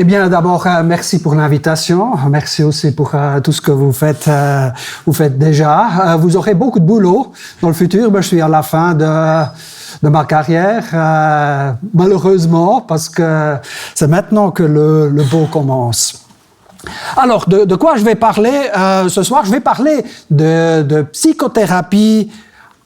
Eh bien, d'abord, merci pour l'invitation. Merci aussi pour tout ce que vous faites déjà. Vous aurez beaucoup de boulot dans le futur. Je suis à la fin de ma carrière, malheureusement, parce que c'est maintenant que le beau commence. Alors, de quoi je vais parler ce soir? Je vais parler de psychothérapie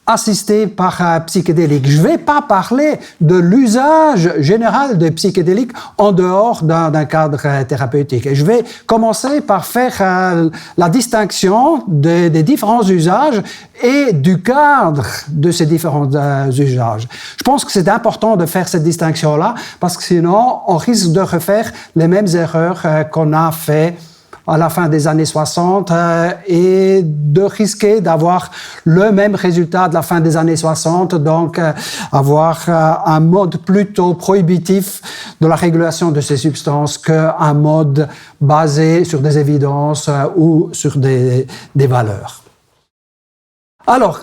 assisté par psychédéliques. Je ne vais pas parler de l'usage général des psychédéliques en dehors d'un cadre thérapeutique. Et je vais commencer par faire la distinction des différents usages et du cadre de ces différents usages. Je pense que c'est important de faire cette distinction-là parce que sinon, on risque de refaire les mêmes erreurs qu'on a fait à la fin des années 60 et de risquer d'avoir le même résultat de la fin des années 60, donc avoir un mode plutôt prohibitif de la régulation de ces substances qu'un mode basé sur des évidences ou sur des valeurs. Alors,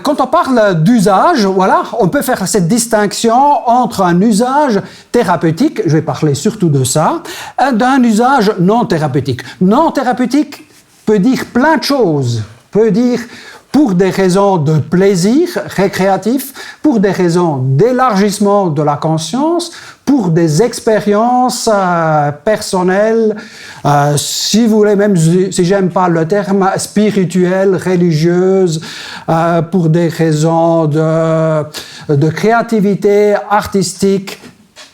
quand on parle d'usage, voilà, on peut faire cette distinction entre un usage thérapeutique, je vais parler surtout de ça, et d'un usage non thérapeutique. Non thérapeutique peut dire plein de choses, peut dire pour des raisons de plaisir récréatif, pour des raisons d'élargissement de la conscience, pour des expériences personnelles, si vous voulez, même si j'aime pas le terme, spirituelles, religieuses, pour des raisons de créativité artistique,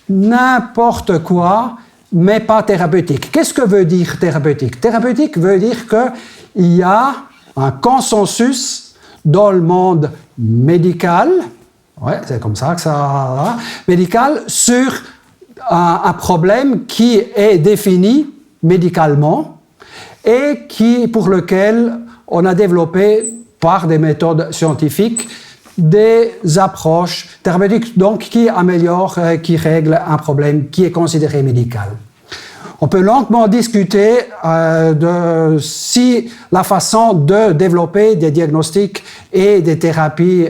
n'importe quoi, mais pas thérapeutique. Qu'est-ce que veut dire thérapeutique? Thérapeutique veut dire qu'il y a un consensus dans le monde médical, ouais, c'est comme ça que ça médical, sur un problème qui est défini médicalement et pour lequel on a développé par des méthodes scientifiques des approches thérapeutiques donc qui améliorent, qui règlent un problème qui est considéré médical. On peut longuement discuter de si la façon de développer des diagnostics et des thérapies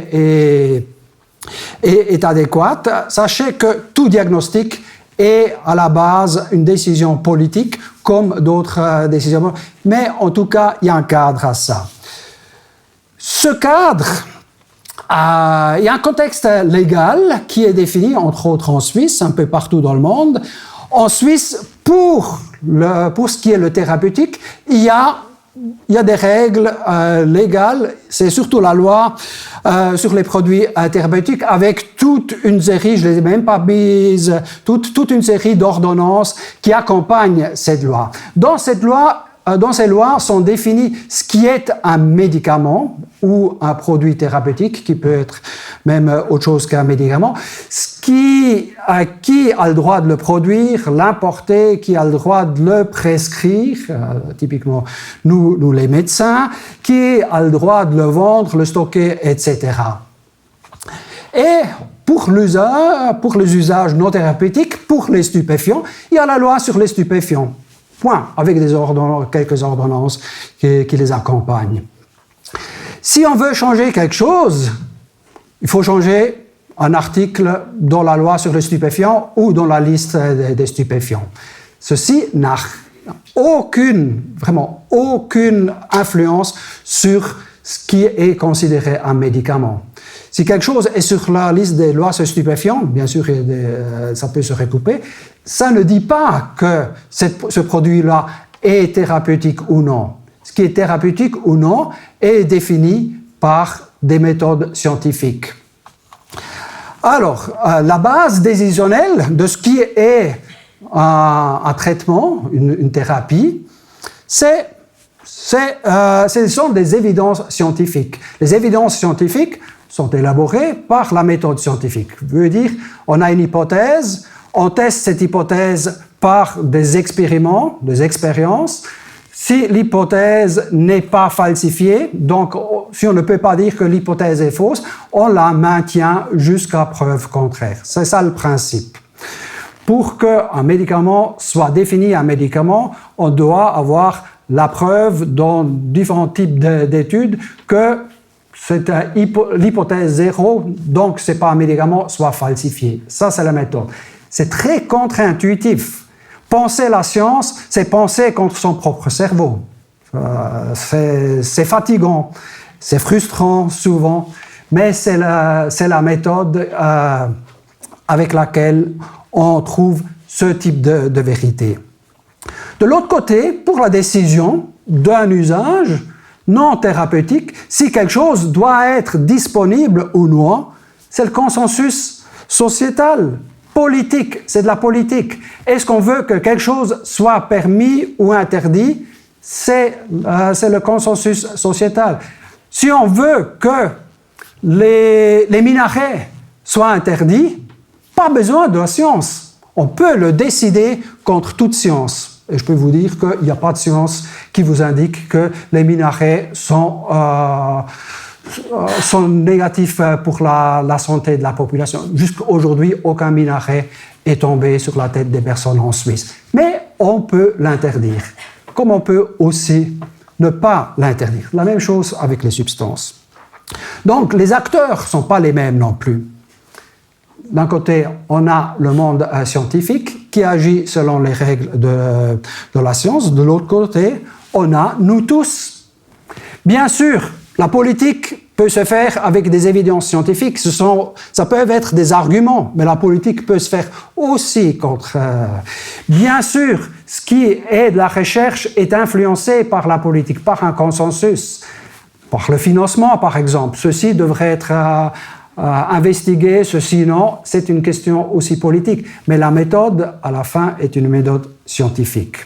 est adéquate. Sachez que tout diagnostic est à la base une décision politique comme d'autres décisions. Mais en tout cas, il y a un cadre à ça. Ce cadre, il y a un contexte légal qui est défini, entre autres en Suisse, un peu partout dans le monde. En Suisse, pour ce qui est le thérapeutique, il y a des règles légales, c'est surtout la loi sur les produits thérapeutiques avec toute une série, je ne les ai même pas mises, toute une série d'ordonnances qui accompagnent cette loi. Dans ces lois sont définis ce qui est un médicament ou un produit thérapeutique, qui peut être même autre chose qu'un médicament, qui a le droit de le produire, l'importer, qui a le droit de le prescrire, typiquement nous les médecins, qui a le droit de le vendre, le stocker, etc. Et pour les usages non thérapeutiques, pour les stupéfiants, il y a la loi sur les stupéfiants. Point, avec quelques ordonnances qui les accompagnent. Si on veut changer quelque chose, il faut changer un article dans la loi sur les stupéfiants ou dans la liste des stupéfiants. Ceci n'a vraiment aucune influence sur ce qui est considéré un médicament. Si quelque chose est sur la liste des lois sur stupéfiants, bien sûr, ça peut se recouper, ça ne dit pas que ce produit-là est thérapeutique ou non. Ce qui est thérapeutique ou non est défini par des méthodes scientifiques. Alors, la base décisionnelle de ce qui est un traitement, une thérapie, ce sont des évidences scientifiques. Les évidences scientifiques sont élaborées par la méthode scientifique. Ça veut dire, on a une hypothèse, on teste cette hypothèse par des expériments, des expériences. Si l'hypothèse n'est pas falsifiée, donc si on ne peut pas dire que l'hypothèse est fausse, on la maintient jusqu'à preuve contraire. C'est ça le principe. Pour qu'un médicament soit défini un médicament, on doit avoir la preuve dans différents types d'études que c'est l'hypothèse 0, donc ce n'est pas un médicament, soit falsifié. Ça, c'est la méthode. C'est très contre-intuitif. Penser la science, c'est penser contre son propre cerveau. C'est fatigant, c'est frustrant souvent, mais c'est la méthode avec laquelle on trouve ce type de vérité. De l'autre côté, pour la décision d'un usage non thérapeutique, si quelque chose doit être disponible ou non, c'est le consensus sociétal. Politique, c'est de la politique. Est-ce qu'on veut que quelque chose soit permis ou interdit? C'est le consensus sociétal. Si on veut que les minarets soient interdits, pas besoin de la science. On peut le décider contre toute science. Et je peux vous dire qu'il n'y a pas de science qui vous indique que les minarets sont négatifs pour la santé de la population. Jusqu'à aujourd'hui, aucun minaret est tombé sur la tête des personnes en Suisse. Mais on peut l'interdire, comme on peut aussi ne pas l'interdire. La même chose avec les substances. Donc, les acteurs ne sont pas les mêmes non plus. D'un côté, on a le monde scientifique qui agit selon les règles de la science. De l'autre côté, on a nous tous. Bien sûr, la politique peut se faire avec des évidences scientifiques. Ça peut être des arguments, mais la politique peut se faire aussi contre. Bien sûr, ce qui est de la recherche est influencé par la politique, par un consensus, par le financement, par exemple. Ceci devrait être investigué, ceci non. C'est une question aussi politique. Mais la méthode, à la fin, est une méthode scientifique.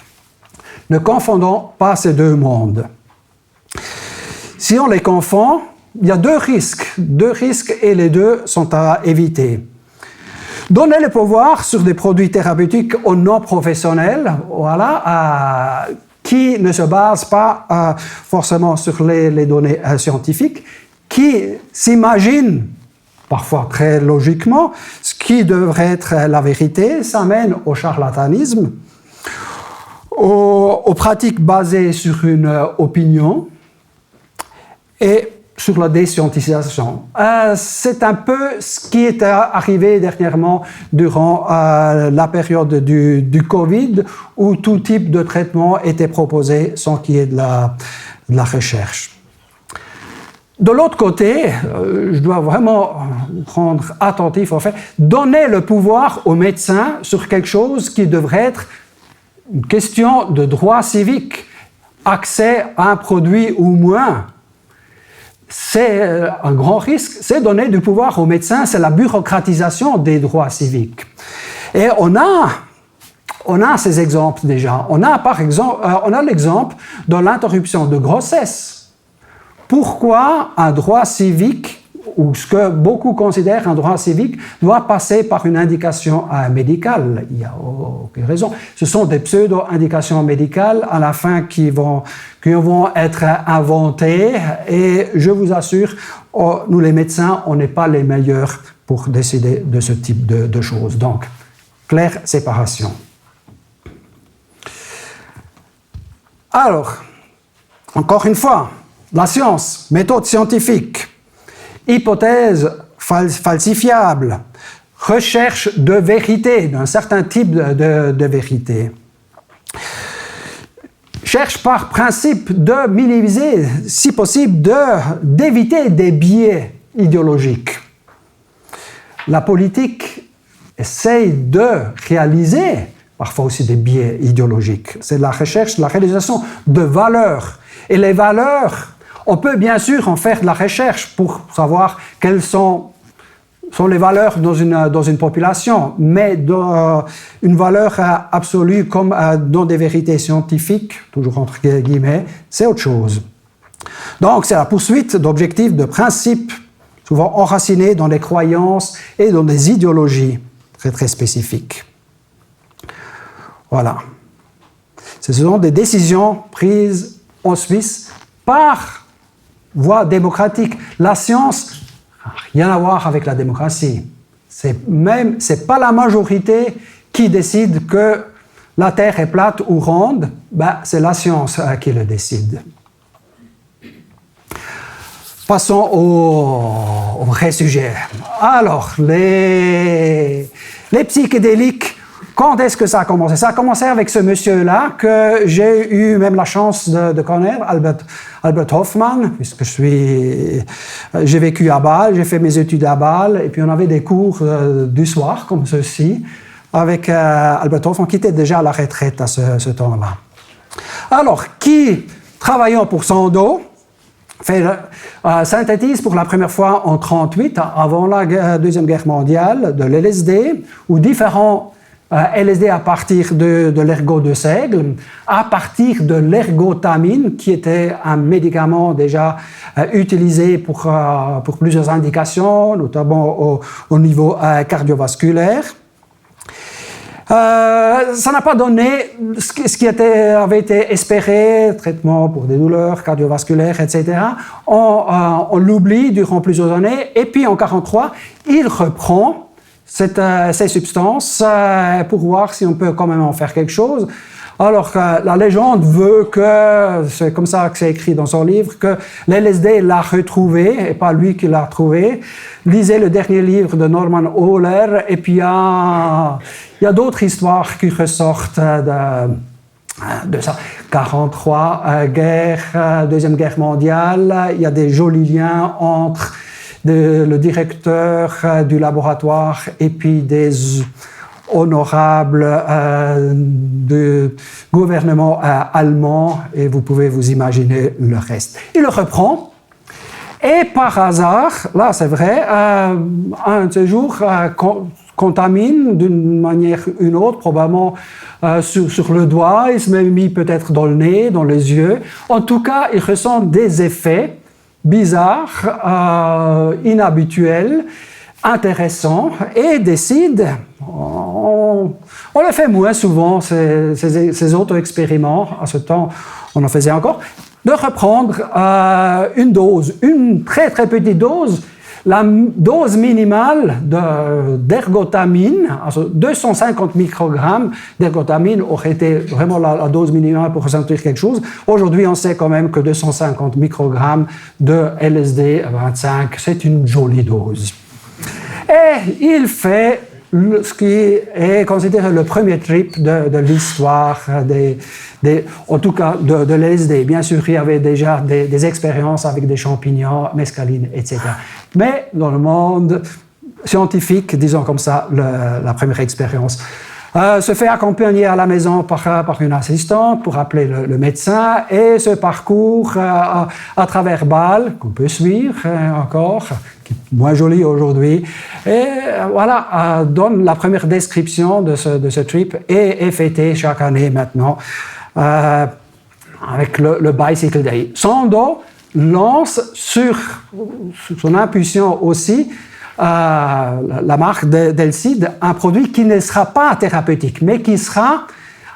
Ne confondons pas ces deux mondes. Si on les confond, il y a deux risques et les deux sont à éviter. Donner le pouvoir sur des produits thérapeutiques aux non-professionnels, voilà, qui ne se basent pas forcément sur les données scientifiques, qui s'imaginent, parfois très logiquement, ce qui devrait être la vérité, ça mène au charlatanisme, aux pratiques basées sur une opinion, et sur la déscientisation. C'est un peu ce qui est arrivé dernièrement durant la période du Covid, où tout type de traitement était proposé sans qu'il y ait de la recherche. De l'autre côté, je dois vraiment rendre attentif au fait, donner le pouvoir aux médecins sur quelque chose qui devrait être une question de droit civique, accès à un produit ou moins. C'est un grand risque, c'est donner du pouvoir aux médecins, c'est la bureaucratisation des droits civiques. Et on a ces exemples déjà. On a l'exemple de l'interruption de grossesse. Pourquoi un droit civique, ou ce que beaucoup considèrent un droit civique, doit passer par une indication médicale? Il n'y a aucune raison. Ce sont des pseudo-indications médicales à la fin qui vont être inventées, et je vous assure, nous les médecins, on n'est pas les meilleurs pour décider de ce type de choses. Donc, claire séparation. Alors, encore une fois, la science, méthode scientifique, hypothèse falsifiable, recherche de vérité, d'un certain type de vérité. Cherche par principe de minimiser, si possible, d'éviter des biais idéologiques. La politique essaye de réaliser parfois aussi des biais idéologiques. C'est la recherche, la réalisation de valeurs. Et les valeurs, on peut bien sûr en faire de la recherche pour savoir quelles sont les valeurs dans une population, mais une valeur absolue comme dans des vérités scientifiques, toujours entre guillemets, c'est autre chose. Donc c'est la poursuite d'objectifs, de principes, souvent enracinés dans des croyances et dans des idéologies très très spécifiques. Voilà. Ce sont des décisions prises en Suisse par voie démocratique. La science n'a rien à voir avec la démocratie. C'est pas la majorité qui décide que la Terre est plate ou ronde, c'est la science qui le décide. passons au vrai sujet. Alors, les psychédéliques, quand est-ce que ça a commencé? Ça a commencé avec ce monsieur-là que j'ai eu même la chance de connaître, Albert Hofmann, puisque j'ai vécu à Bâle, j'ai fait mes études à Bâle, et puis on avait des cours du soir, comme ceci, avec Albert Hofmann, qui était déjà à la retraite à ce temps-là. Alors, qui, travaillant pour Sandoz, synthétise pour la première fois en 1938, avant la Deuxième Guerre mondiale, de l'LSD, ou différents LSD à partir de l'ergot de seigle, à partir de l'ergotamine, qui était un médicament déjà utilisé pour plusieurs indications, notamment au niveau cardiovasculaire. Ça n'a pas donné ce qui avait été espéré, traitement pour des douleurs cardiovasculaires, etc. On l'oublie durant plusieurs années, et puis en 1943, il reprend ces substances pour voir si on peut quand même en faire quelque chose. Alors que la légende veut que, c'est comme ça que c'est écrit dans son livre, que l'LSD l'a retrouvé, et pas lui qui l'a trouvé. Lisez le dernier livre de Norman Ohler, et puis il y a d'autres histoires qui ressortent de ça. 1943, Deuxième Guerre mondiale, il y a des jolis liens entre le directeur du laboratoire et puis des honorables du gouvernement allemand, et vous pouvez vous imaginer le reste. Il le reprend, et par hasard, là c'est vrai, un de ces jours contamine d'une manière ou une autre, probablement sur le doigt, il se met mis peut-être dans le nez, dans les yeux. En tout cas, il ressent des effets bizarres, inhabituels, intéressants, et décide, on le fait moins souvent, ces auto-expériments, à ce temps on en faisait encore, de reprendre une dose, une très très petite dose, la dose minimale d'ergotamine, 250 microgrammes d'ergotamine aurait été vraiment la dose minimale pour ressentir quelque chose. Aujourd'hui, on sait quand même que 250 microgrammes de LSD 25, c'est une jolie dose. Et il fait ce qui est considéré le premier trip de l'histoire, en tout cas de l'LSD. Bien sûr, il y avait déjà des expériences avec des champignons, mescaline, etc. Mais dans le monde scientifique, disons comme ça, la première expérience se fait accompagner à la maison par une assistante pour appeler le médecin, et ce parcours à travers Bâle, qu'on peut suivre encore, qui est moins joli aujourd'hui, et voilà, donne la première description de ce trip, et est fêté chaque année maintenant avec le Bicycle Day. Sandoz lance sur son impulsion aussi la marque Delcide, un produit qui ne sera pas thérapeutique, mais qui sera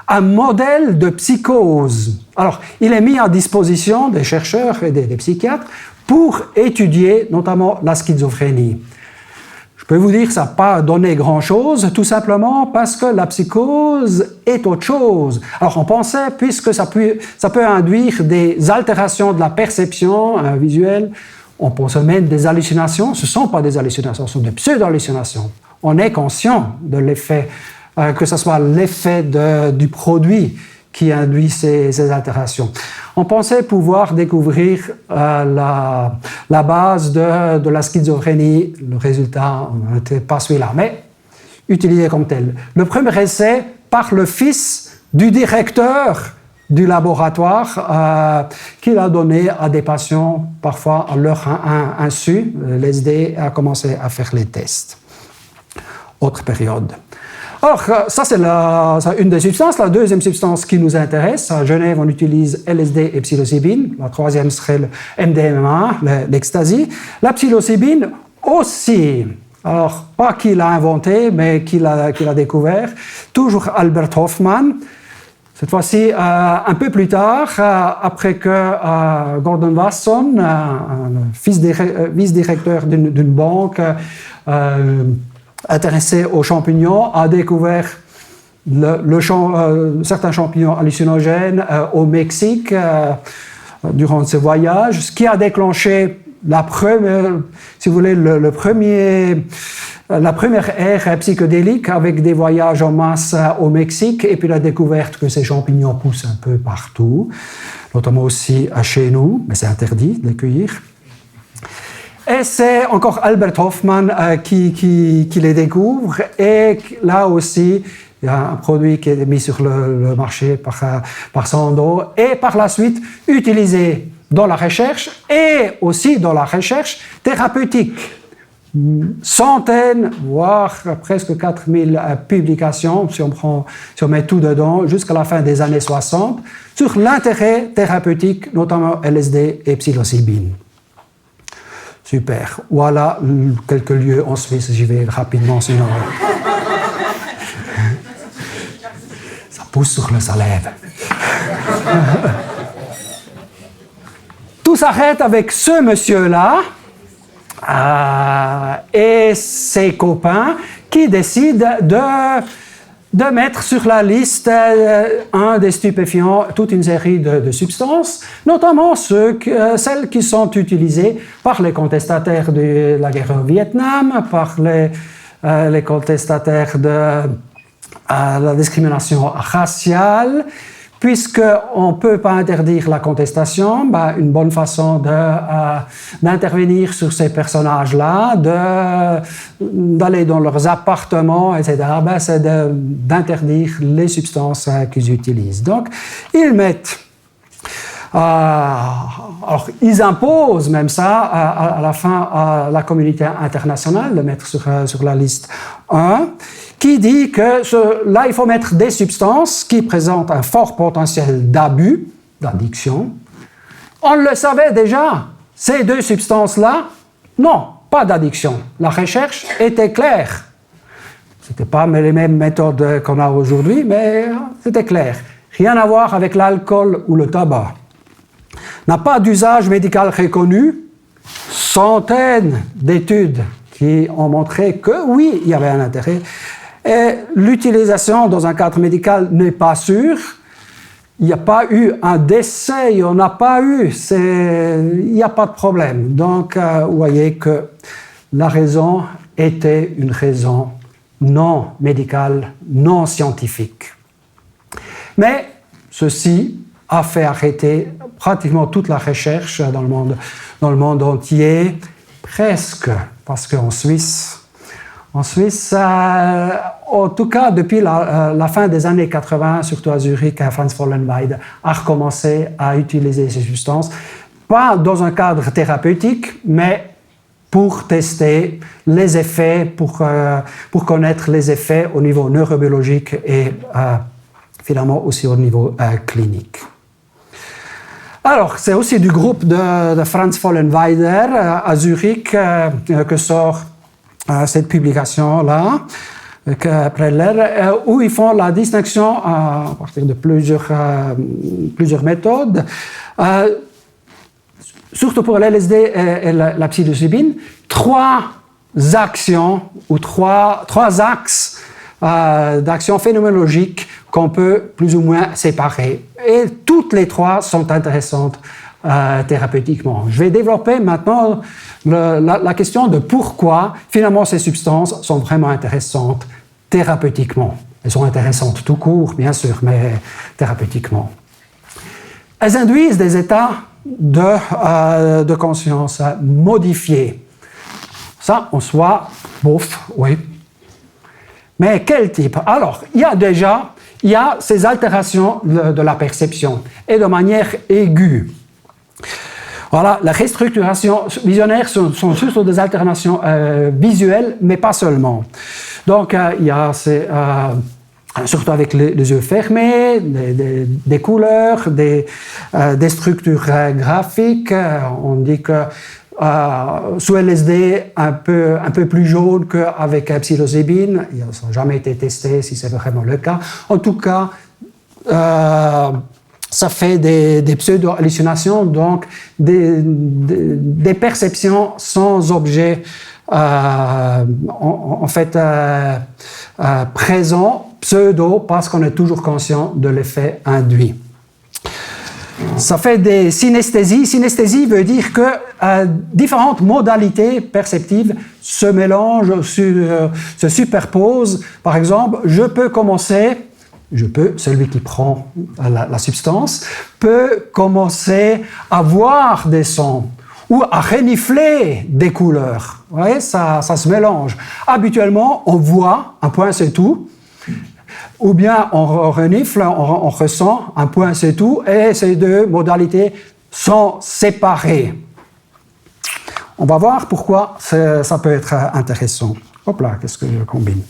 un modèle de psychose. Alors, il est mis à disposition des chercheurs et des psychiatres pour étudier notamment la schizophrénie. Je peux vous dire que ça n'a pas donné grand-chose, tout simplement parce que la psychose est autre chose. Alors, on pensait, puisque ça peut induire des altérations de la perception visuelle, on pense même des hallucinations. Ce ne sont pas des hallucinations, ce sont des pseudo-hallucinations. On est conscient de l'effet, que ce soit l'effet du produit qui induit ces altérations. On pensait pouvoir découvrir la base de la schizophrénie. Le résultat n'était pas celui-là, mais utilisé comme tel. Le premier essai par le fils du directeur du laboratoire qu'il a donné à des patients, parfois à leur insu. L'LSD a commencé à faire les tests. Autre période. Alors, ça c'est une des substances. La deuxième substance qui nous intéresse, à Genève on utilise LSD et psilocybine. La troisième serait le MDMA, l'ecstasy. La psilocybine aussi. Alors, pas qui l'a inventé, mais qui l'a découvert. Toujours Albert Hofmann. Cette fois-ci, un peu plus tard, après que Gordon Wasson, vice-directeur d'une banque intéressé aux champignons, a découvert certains champignons hallucinogènes au Mexique durant ses voyages, ce qui a déclenché la première, si vous voulez, la première ère psychédélique avec des voyages en masse au Mexique et puis la découverte que ces champignons poussent un peu partout, notamment aussi chez nous, mais c'est interdit de les cueillir. Et c'est encore Albert Hoffman qui les découvre. Et là aussi, il y a un produit qui est mis sur le marché par Sandoz et par la suite utilisé dans la recherche et aussi dans la recherche thérapeutique. Centaines, voire presque 4000 publications, si on met tout dedans, jusqu'à la fin des années 60, sur l'intérêt thérapeutique, notamment LSD et psilocybine. Super. Voilà quelques lieux en Suisse. J'y vais rapidement, sinon ça pousse sur le salève. Tout s'arrête avec ce monsieur-là et ses copains qui décident de mettre sur la liste un des stupéfiants toute une série de substances, notamment celles qui sont utilisées par les contestataires de la guerre au Vietnam, par les contestataires de la discrimination raciale. Puisqu'on ne peut pas interdire la contestation, une bonne façon d'intervenir sur ces personnages-là, d'aller dans leurs appartements, etc., c'est d'interdire les substances qu'ils utilisent. Donc, ils mettent... alors, ils imposent même ça à la fin à la communauté internationale de mettre sur la liste 1, qui dit que là, il faut mettre des substances qui présentent un fort potentiel d'abus, d'addiction. On le savait déjà, ces deux substances-là, non, pas d'addiction. La recherche était claire. Ce n'étaient pas les mêmes méthodes qu'on a aujourd'hui, mais c'était clair. Rien à voir avec l'alcool ou le tabac. N'a pas d'usage médical reconnu. Centaines d'études qui ont montré que oui, il y avait un intérêt. Et l'utilisation dans un cadre médical n'est pas sûre. Il n'y a pas eu un décès, il n'y en a pas eu. Il n'y a pas de problème. Donc, vous voyez que la raison était une raison non médicale, non scientifique. Mais ceci a fait arrêter pratiquement toute la recherche dans le monde entier, presque, parce qu'en Suisse, en tout cas depuis la fin des années 80, surtout à Zurich, Franz Vollenweider a recommencé à utiliser ces substances, pas dans un cadre thérapeutique, mais pour tester les effets, pour connaître les effets au niveau neurobiologique et finalement aussi au niveau clinique. Alors, c'est aussi du groupe de Franz Vollenweider à Zurich que sort cette publication-là, où ils font la distinction à partir de plusieurs méthodes, surtout pour l'LSD et la psilocybine, trois actions ou trois axes d'actions phénoménologiques qu'on peut plus ou moins séparer. Et toutes les trois sont intéressantes thérapeutiquement. Je vais développer maintenant la question de pourquoi finalement ces substances sont vraiment intéressantes thérapeutiquement. Elles sont intéressantes tout court, bien sûr, mais thérapeutiquement. Elles induisent des états de conscience modifiés. Ça, en soi, bof, oui. Mais quel type? Alors, il y a ces altérations de la perception, et de manière aiguë. Voilà, la restructuration visionnaire sont surtout des altérations visuelles, mais pas seulement. Donc, il y a surtout avec les yeux fermés, des couleurs, des structures graphiques. On dit que sous LSD, un peu plus jaune qu'avec psilocybine. Ça n'a jamais été testé si c'est vraiment le cas. En tout cas, ça fait des pseudo-hallucinations, donc des perceptions sans objet en fait présent, pseudo, parce qu'on est toujours conscient de l'effet induit. Ça fait des synesthésies. Synesthésie veut dire que différentes modalités perceptives se mélangent, se superposent. Par exemple, celui qui prend la substance, peut commencer à voir des sons ou à renifler des couleurs. Vous voyez, ça se mélange. Habituellement, on voit, un point c'est tout, ou bien on renifle, on ressent, un point c'est tout, et ces deux modalités sont séparées. On va voir pourquoi ça peut être intéressant. Hop là, qu'est-ce que je combine?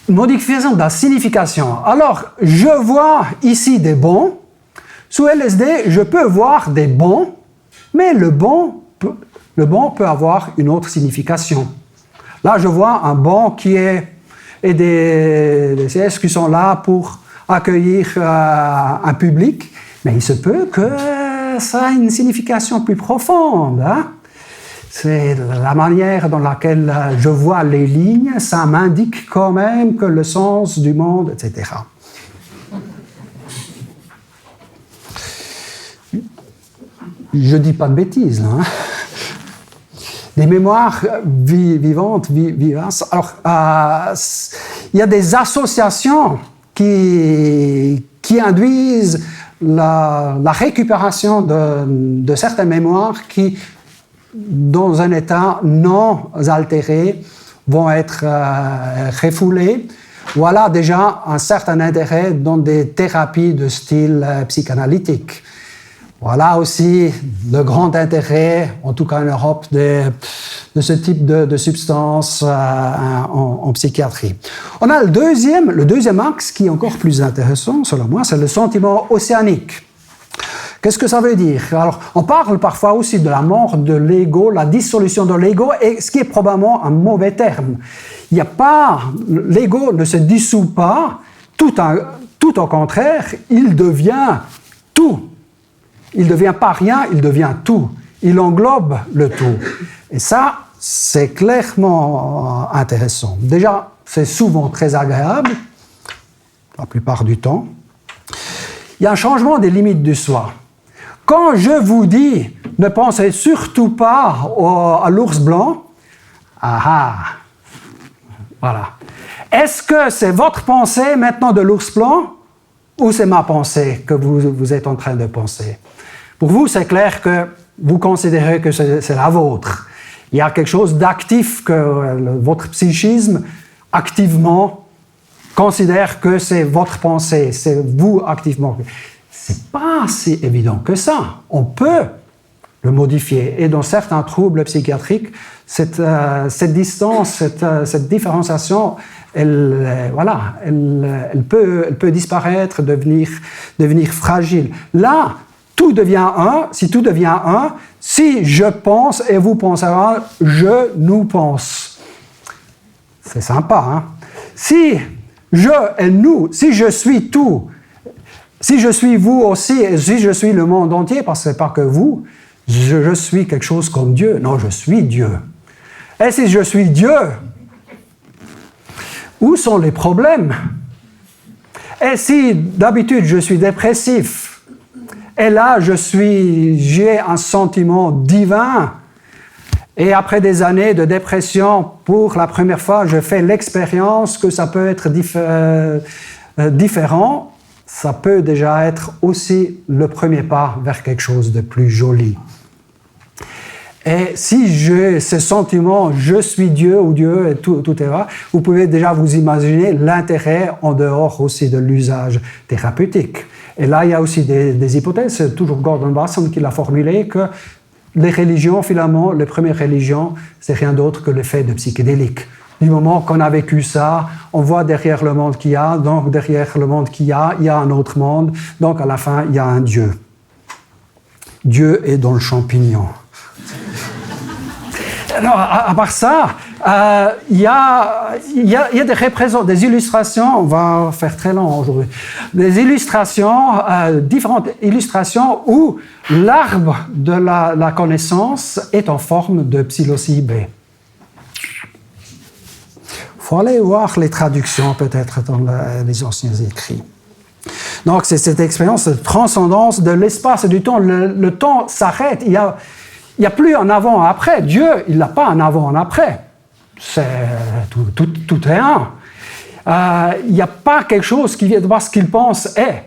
Modification de la signification. Alors, je vois ici des bons. Sous LSD, je peux voir des bons, mais le bon peut avoir une autre signification. Là, je vois un bon qui est et des CS qui sont là pour accueillir un public, mais il se peut que ça ait une signification plus profonde. Hein? C'est la manière dans laquelle je vois les lignes, ça m'indique quand même que le sens du monde, etc. Je ne dis pas de bêtises, là. Hein? Des mémoires vivantes, vivaces. Alors, il y a des associations qui induisent la récupération de certaines mémoires qui, dans un état non altéré, vont être refoulées. Voilà déjà un certain intérêt dans des thérapies de style psychanalytique. Voilà aussi le grand intérêt, en tout cas en Europe, de ce type de substance en psychiatrie. On a le deuxième axe qui est encore plus intéressant, selon moi, c'est le sentiment océanique. Qu'est-ce que ça veut dire? Alors, on parle parfois aussi de la mort de l'ego, la dissolution de l'ego, et ce qui est probablement un mauvais terme. L'ego ne se dissout pas, tout au contraire, il devient tout. Il ne devient pas rien, il devient tout. Il englobe le tout. Et ça, c'est clairement intéressant. Déjà, c'est souvent très agréable, la plupart du temps. Il y a un changement des limites du soi. Quand je vous dis, ne pensez surtout pas à l'ours blanc, voilà. Est-ce que c'est votre pensée maintenant de l'ours blanc ou c'est ma pensée que vous êtes en train de penser? Pour vous, c'est clair que vous considérez que c'est la vôtre. Il y a quelque chose d'actif que votre psychisme activement considère que c'est votre pensée, c'est vous activement. C'est pas si évident que ça. On peut le modifier. Et dans certains troubles psychiatriques, cette distance, cette différenciation, elle peut disparaître, devenir fragile. Là, tout devient un. Si tout devient un, si je pense et vous pensez, nous pense. C'est sympa, hein? Si je et nous, si je suis tout, si je suis vous aussi, et si je suis le monde entier, parce que ce n'est pas que vous, je suis quelque chose comme Dieu. Non, je suis Dieu. Et si je suis Dieu, où sont les problèmes? Et si d'habitude je suis dépressif, et là j'ai un sentiment divin, et après des années de dépression, pour la première fois, je fais l'expérience que ça peut être différent, ça peut déjà être aussi le premier pas vers quelque chose de plus joli. Et si j'ai ce sentiment, je suis Dieu ou Dieu, et tout est vrai, vous pouvez déjà vous imaginer l'intérêt en dehors aussi de l'usage thérapeutique. Et là, il y a aussi des hypothèses, c'est toujours Gordon Wasson qui l'a formulé, que les religions, finalement, les premières religions, c'est rien d'autre que l'effet de psychédélique. Du moment qu'on a vécu ça, on voit derrière le monde qu'il y a, donc derrière le monde qu'il y a un autre monde, donc à la fin, il y a un Dieu. Dieu est dans le champignon. Alors, à part ça, il y a des illustrations, on va faire très long aujourd'hui, des illustrations, différentes illustrations où l'arbre de la connaissance est en forme de psilocybé. faut aller voir les traductions peut-être dans les anciens écrits. Donc c'est cette expérience de transcendance de l'espace et du temps. Le temps s'arrête, il y a plus un avant et après. Dieu, il n'a pas un avant et un après. Tout est un. Il n'y a pas quelque chose qui vient de voir ce qu'il pense est.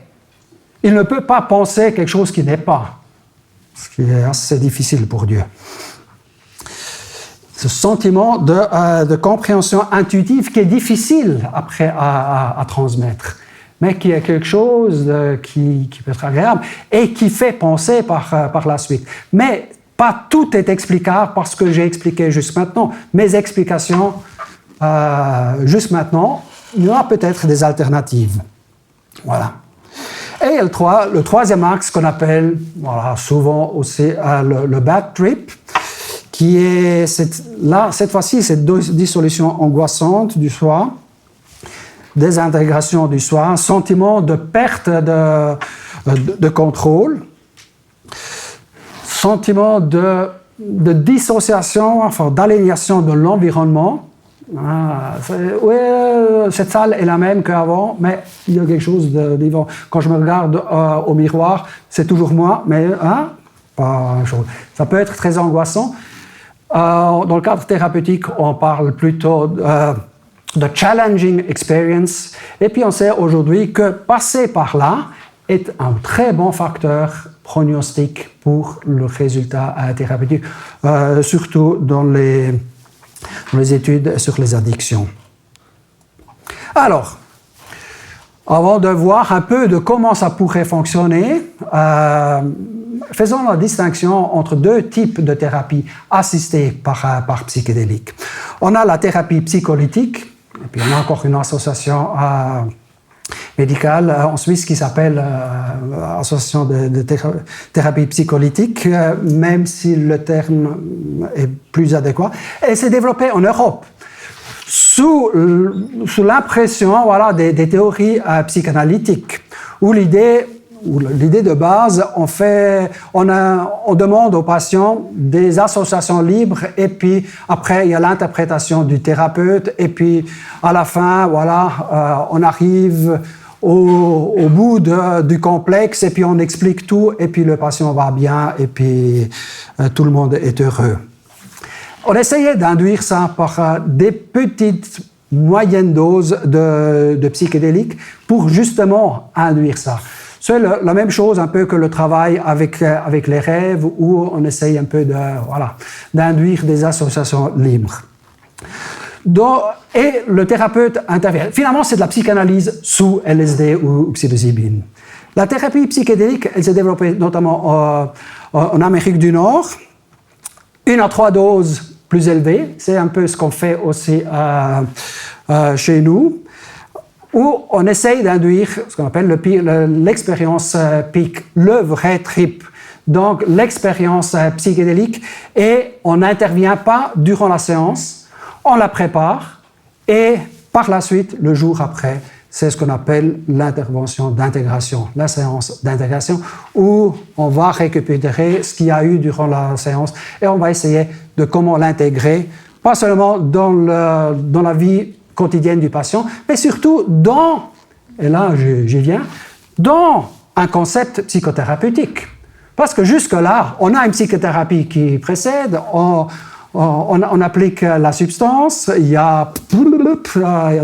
Il ne peut pas penser quelque chose qui n'est pas. Ce qui est assez difficile pour Dieu. Ce sentiment de compréhension intuitive qui est difficile après à transmettre, mais qui est quelque chose qui peut être agréable et qui fait penser par la suite. Mais pas tout est explicable parce que j'ai expliqué juste maintenant. Mes explications, juste maintenant, il y aura peut-être des alternatives. Voilà. Et le troisième axe qu'on appelle souvent aussi le bad trip, qui est cette fois-ci cette dissolution angoissante du soi, désintégration du soi, un sentiment de perte de contrôle, sentiment de dissociation, enfin d'aliénation de l'environnement. Cette salle est la même qu'avant, mais il y a quelque chose de différent. Quand je me regarde au miroir, c'est toujours moi, mais pas chose. Ça peut être très angoissant. Dans le cadre thérapeutique, on parle plutôt de challenging experience. Et puis on sait aujourd'hui que passer par là est un très bon facteur prognostique pour le résultat thérapeutique, surtout dans les études sur les addictions. Alors, avant de voir un peu de comment ça pourrait fonctionner, faisons la distinction entre deux types de thérapie assistée par psychédéliques. On a la thérapie psycholytique, et puis on a encore une association médicale en Suisse qui s'appelle Association de thérapie psycholytique, même si le terme est plus adéquat. Et c'est développé en Europe sous l'impression des théories psychanalytiques, où l'idée de base, on demande aux patients des associations libres et puis après il y a l'interprétation du thérapeute et puis à la fin, on arrive au bout du complexe et puis on explique tout et puis le patient va bien et puis tout le monde est heureux. On essayait d'induire ça par des petites moyennes doses de psychédéliques pour justement induire ça. C'est la même chose un peu que le travail avec les rêves où on essaye un peu d'induire des associations libres. Et le thérapeute intervient. Finalement, c'est de la psychanalyse sous LSD ou psilocybine. La thérapie psychédélique, elle s'est développée notamment en Amérique du Nord. 1 à 3 doses plus élevées, c'est un peu ce qu'on fait aussi chez nous, où on essaye d'induire ce qu'on appelle l'expérience peak, le vrai trip. Donc l'expérience psychédélique, et on n'intervient pas durant la séance, on la prépare, et par la suite, le jour après, c'est ce qu'on appelle l'intervention d'intégration, la séance d'intégration, où on va récupérer ce qu'il y a eu durant la séance et on va essayer de comment l'intégrer, pas seulement dans la vie quotidienne du patient, mais surtout et là j'y viens, dans un concept psychothérapeutique. Parce que jusque-là, on a une psychothérapie qui précède, on applique la substance, il y a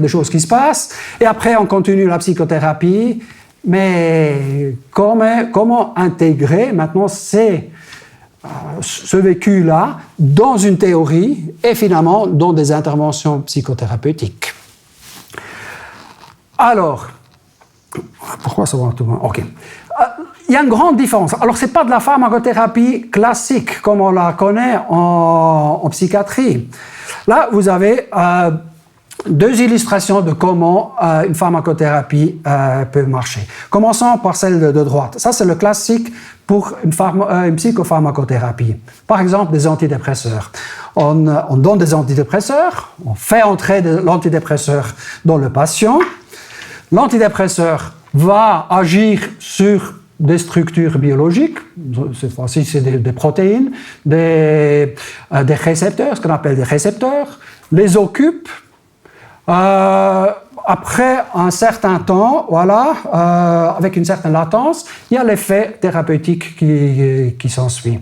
des choses qui se passent, et après on continue la psychothérapie, mais comment intégrer maintenant ce vécu-là dans une théorie et finalement dans des interventions psychothérapeutiques. Alors, pourquoi ça va tout le monde? Ok. Il y a une grande différence. Alors, ce n'est pas de la pharmacothérapie classique comme on la connaît en psychiatrie. Là, vous avez deux illustrations de comment une pharmacothérapie peut marcher. Commençons par celle de droite. Ça, c'est le classique pour une psychopharmacothérapie. Par exemple, des antidépresseurs. On donne des antidépresseurs, on fait entrer de l'antidépresseur dans le patient. L'antidépresseur va agir sur des structures biologiques, cette fois-ci c'est des protéines, des récepteurs, ce qu'on appelle des récepteurs, les occupe, Après un certain temps, voilà, avec une certaine latence, il y a l'effet thérapeutique qui s'ensuit.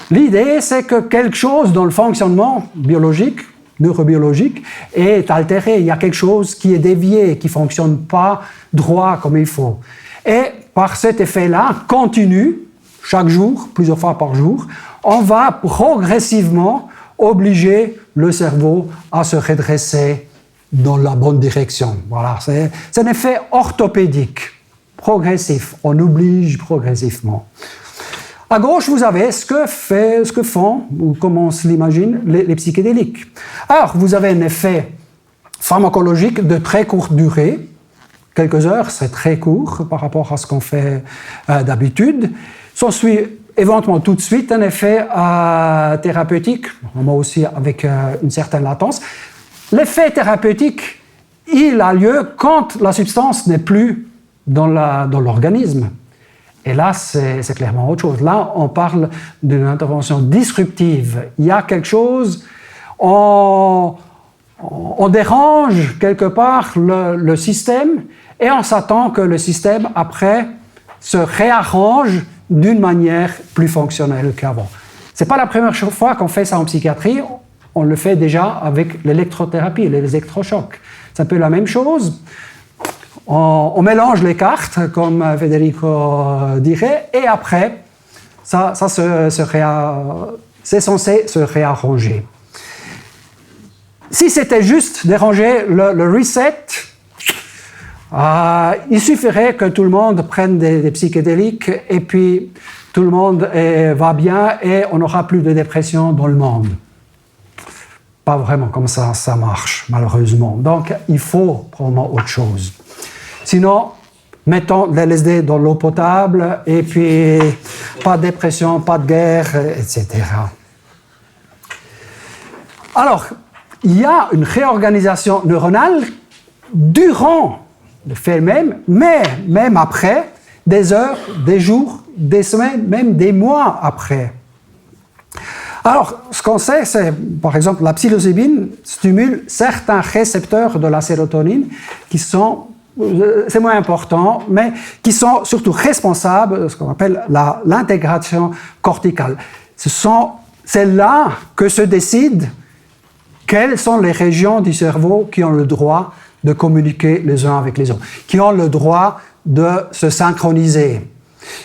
L'idée, c'est que quelque chose dans le fonctionnement biologique, neurobiologique, est altéré. Il y a quelque chose qui est dévié, qui ne fonctionne pas droit comme il faut. Et par cet effet-là, continu, chaque jour, plusieurs fois par jour, on va progressivement obliger le cerveau à se redresser dans la bonne direction. Voilà, c'est un effet orthopédique, progressif. On oblige progressivement. À gauche, vous avez ce que font, ou comment on se l'imagine, les psychédéliques. Alors, vous avez un effet pharmacologique de très courte durée. Quelques heures, c'est très court par rapport à ce qu'on fait d'habitude. S'ensuit éventuellement tout de suite un effet thérapeutique, moi aussi avec une certaine latence. L'effet thérapeutique, il a lieu quand la substance n'est plus dans l'organisme. Et là, c'est clairement autre chose. Là, on parle d'une intervention disruptive. Il y a quelque chose, on dérange quelque part le système et on s'attend que le système, après, se réarrange d'une manière plus fonctionnelle qu'avant. Ce n'est pas la première fois qu'on fait ça en psychiatrie. On le fait déjà avec l'électrothérapie, les électrochocs. C'est un peu la même chose. On mélange les cartes, comme Federico dirait, et après, c'est censé se réarranger. Si c'était juste déranger le reset, il suffirait que tout le monde prenne des psychédéliques et puis tout le monde va bien et on n'aura plus de dépression dans le monde. Pas vraiment comme ça marche, malheureusement. Donc, il faut probablement autre chose. Sinon, mettons de l'LSD dans l'eau potable et puis pas de dépression, pas de guerre, etc. Alors, il y a une réorganisation neuronale durant le fait même, mais même après, des heures, des jours, des semaines, même des mois après. Alors, ce qu'on sait, c'est, par exemple, la psilocybine stimule certains récepteurs de la sérotonine qui sont, c'est moins important, mais qui sont surtout responsables de ce qu'on appelle l'intégration corticale. C'est là que se décide quelles sont les régions du cerveau qui ont le droit de communiquer les uns avec les autres, qui ont le droit de se synchroniser,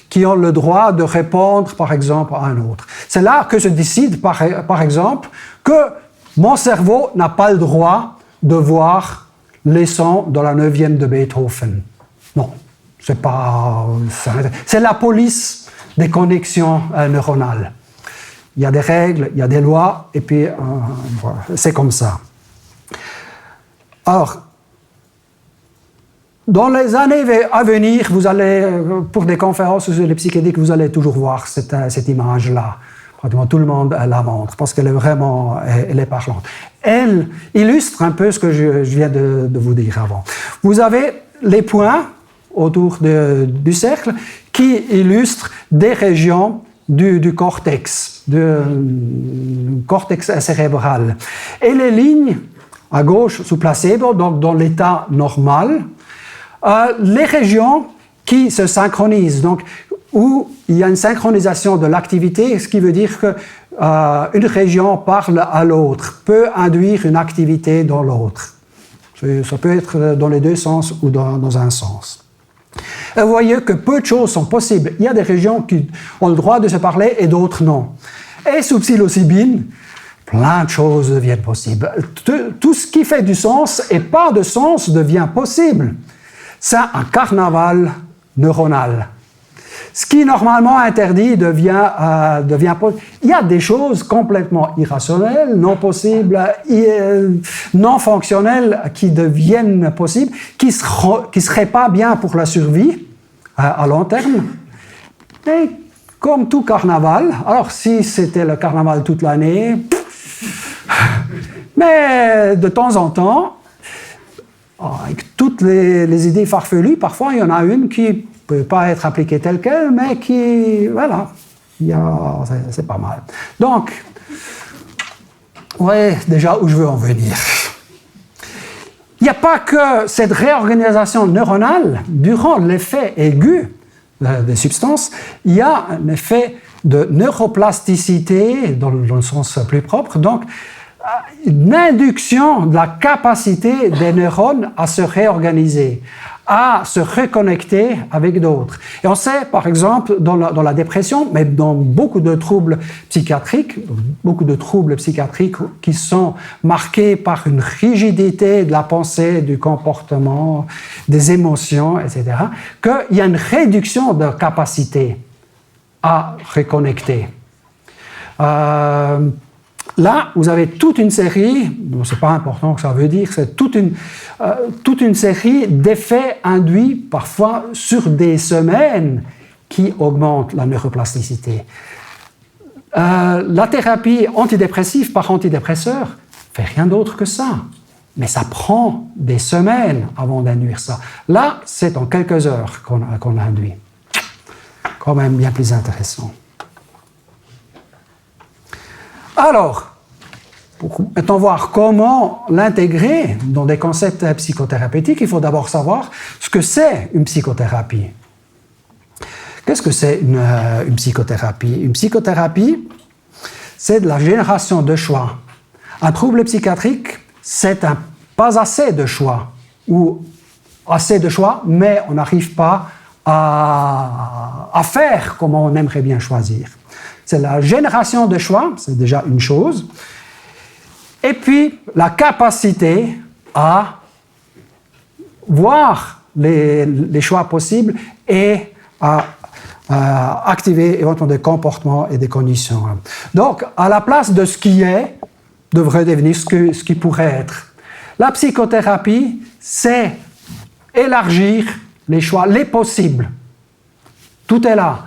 qui ont le droit de répondre, par exemple, à un autre. C'est là que se décide, par exemple, que mon cerveau n'a pas le droit de voir les sons dans la 9e de Beethoven. Non, c'est la police des connexions neuronales. Il y a des règles, il y a des lois, et puis voilà, c'est comme ça. Alors, dans les années à venir, vous allez, pour des conférences sur les psychédéliques, vous allez toujours voir cette image-là. Pratiquement tout le monde la montre, parce qu'elle est vraiment elle est parlante. Elle illustre un peu ce que je viens de vous dire avant. Vous avez les points autour du cercle qui illustrent des régions du cortex, du cortex cérébral. Et les lignes à gauche sous placebo, donc dans l'état normal, les régions qui se synchronisent, donc où il y a une synchronisation de l'activité, ce qui veut dire qu'une région parle à l'autre, peut induire une activité dans l'autre. Ça peut être dans les deux sens ou dans un sens. Et vous voyez que peu de choses sont possibles. Il y a des régions qui ont le droit de se parler et d'autres non. Et sous psilocybine, plein de choses deviennent possibles. Tout ce qui fait du sens et pas de sens devient possible. C'est un carnaval neuronal. Ce qui est normalement interdit devient possible. Il y a des choses complètement irrationnelles, non possibles, non fonctionnelles qui deviennent possibles, qui seraient pas bien pour la survie à long terme. Mais comme tout carnaval, alors si c'était le carnaval toute l'année, mais de temps en temps, avec toutes les idées farfelues, parfois il y en a une qui ne peut pas être appliquée telle qu'elle, mais qui, voilà, c'est pas mal. Donc, vous voyez déjà où je veux en venir. Il n'y a pas que cette réorganisation neuronale durant l'effet aigu des substances, il y a un effet de neuroplasticité dans le sens plus propre, donc une induction de la capacité des neurones à se réorganiser, à se reconnecter avec d'autres. Et on sait, par exemple, dans la dépression, mais dans beaucoup de troubles psychiatriques qui sont marqués par une rigidité de la pensée, du comportement, des émotions, etc., qu'il y a une réduction de capacité à reconnecter. Là, vous avez toute une série, ce n'est pas important que ça veut dire, c'est toute une série d'effets induits parfois sur des semaines qui augmentent la neuroplasticité. La thérapie antidépressive par antidépresseur ne fait rien d'autre que ça, mais ça prend des semaines avant d'induire ça. Là, c'est en quelques heures qu'on induit. Quand même bien plus intéressant. Alors, pour maintenant voir comment l'intégrer dans des concepts psychothérapeutiques, il faut d'abord savoir ce que c'est une psychothérapie. Qu'est-ce que c'est une psychothérapie? Une psychothérapie, c'est de la génération de choix. Un trouble psychiatrique, c'est un pas assez de choix, ou assez de choix, mais on n'arrive pas à faire comme on aimerait bien choisir. C'est la génération de choix, c'est déjà une chose. Et puis, la capacité à voir les choix possibles et à activer éventuellement des comportements et des conditions. Donc, à la place de ce qui est, devrait devenir ce qui pourrait être. La psychothérapie, c'est élargir les choix, les possibles. Tout est là.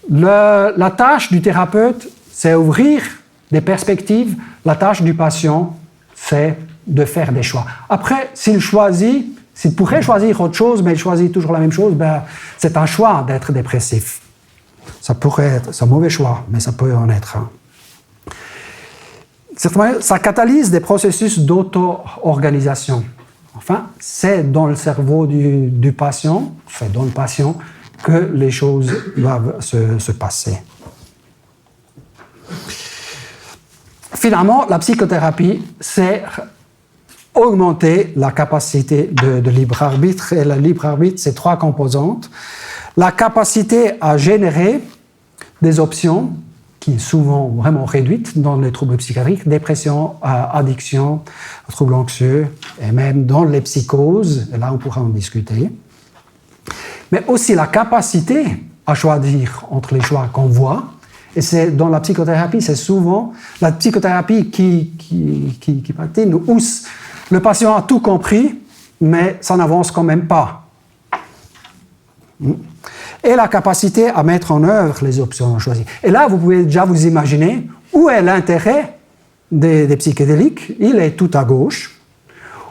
La tâche du thérapeute, c'est ouvrir des perspectives. La tâche du patient, c'est de faire des choix. Après, s'il pourrait choisir autre chose, mais il choisit toujours la même chose, c'est un choix d'être dépressif. Ça pourrait être un mauvais choix, mais ça peut en être un. Ça catalyse des processus d'auto-organisation. Enfin, c'est dans le cerveau du patient, c'est dans le patient que les choses doivent se passer. Finalement, la psychothérapie, c'est augmenter la capacité de libre arbitre. Et le libre arbitre, c'est 3 composantes. La capacité à générer des options qui est souvent vraiment réduite dans les troubles psychiatriques, dépression, addiction, troubles anxieux, et même dans les psychoses, et là on pourra en discuter. Mais aussi la capacité à choisir entre les choix qu'on voit, et c'est dans la psychothérapie, c'est souvent la psychothérapie qui patine, où le patient a tout compris, mais ça n'avance quand même pas. Et la capacité à mettre en œuvre les options choisies. Et là, vous pouvez déjà vous imaginer où est l'intérêt des psychédéliques. Il est tout à gauche.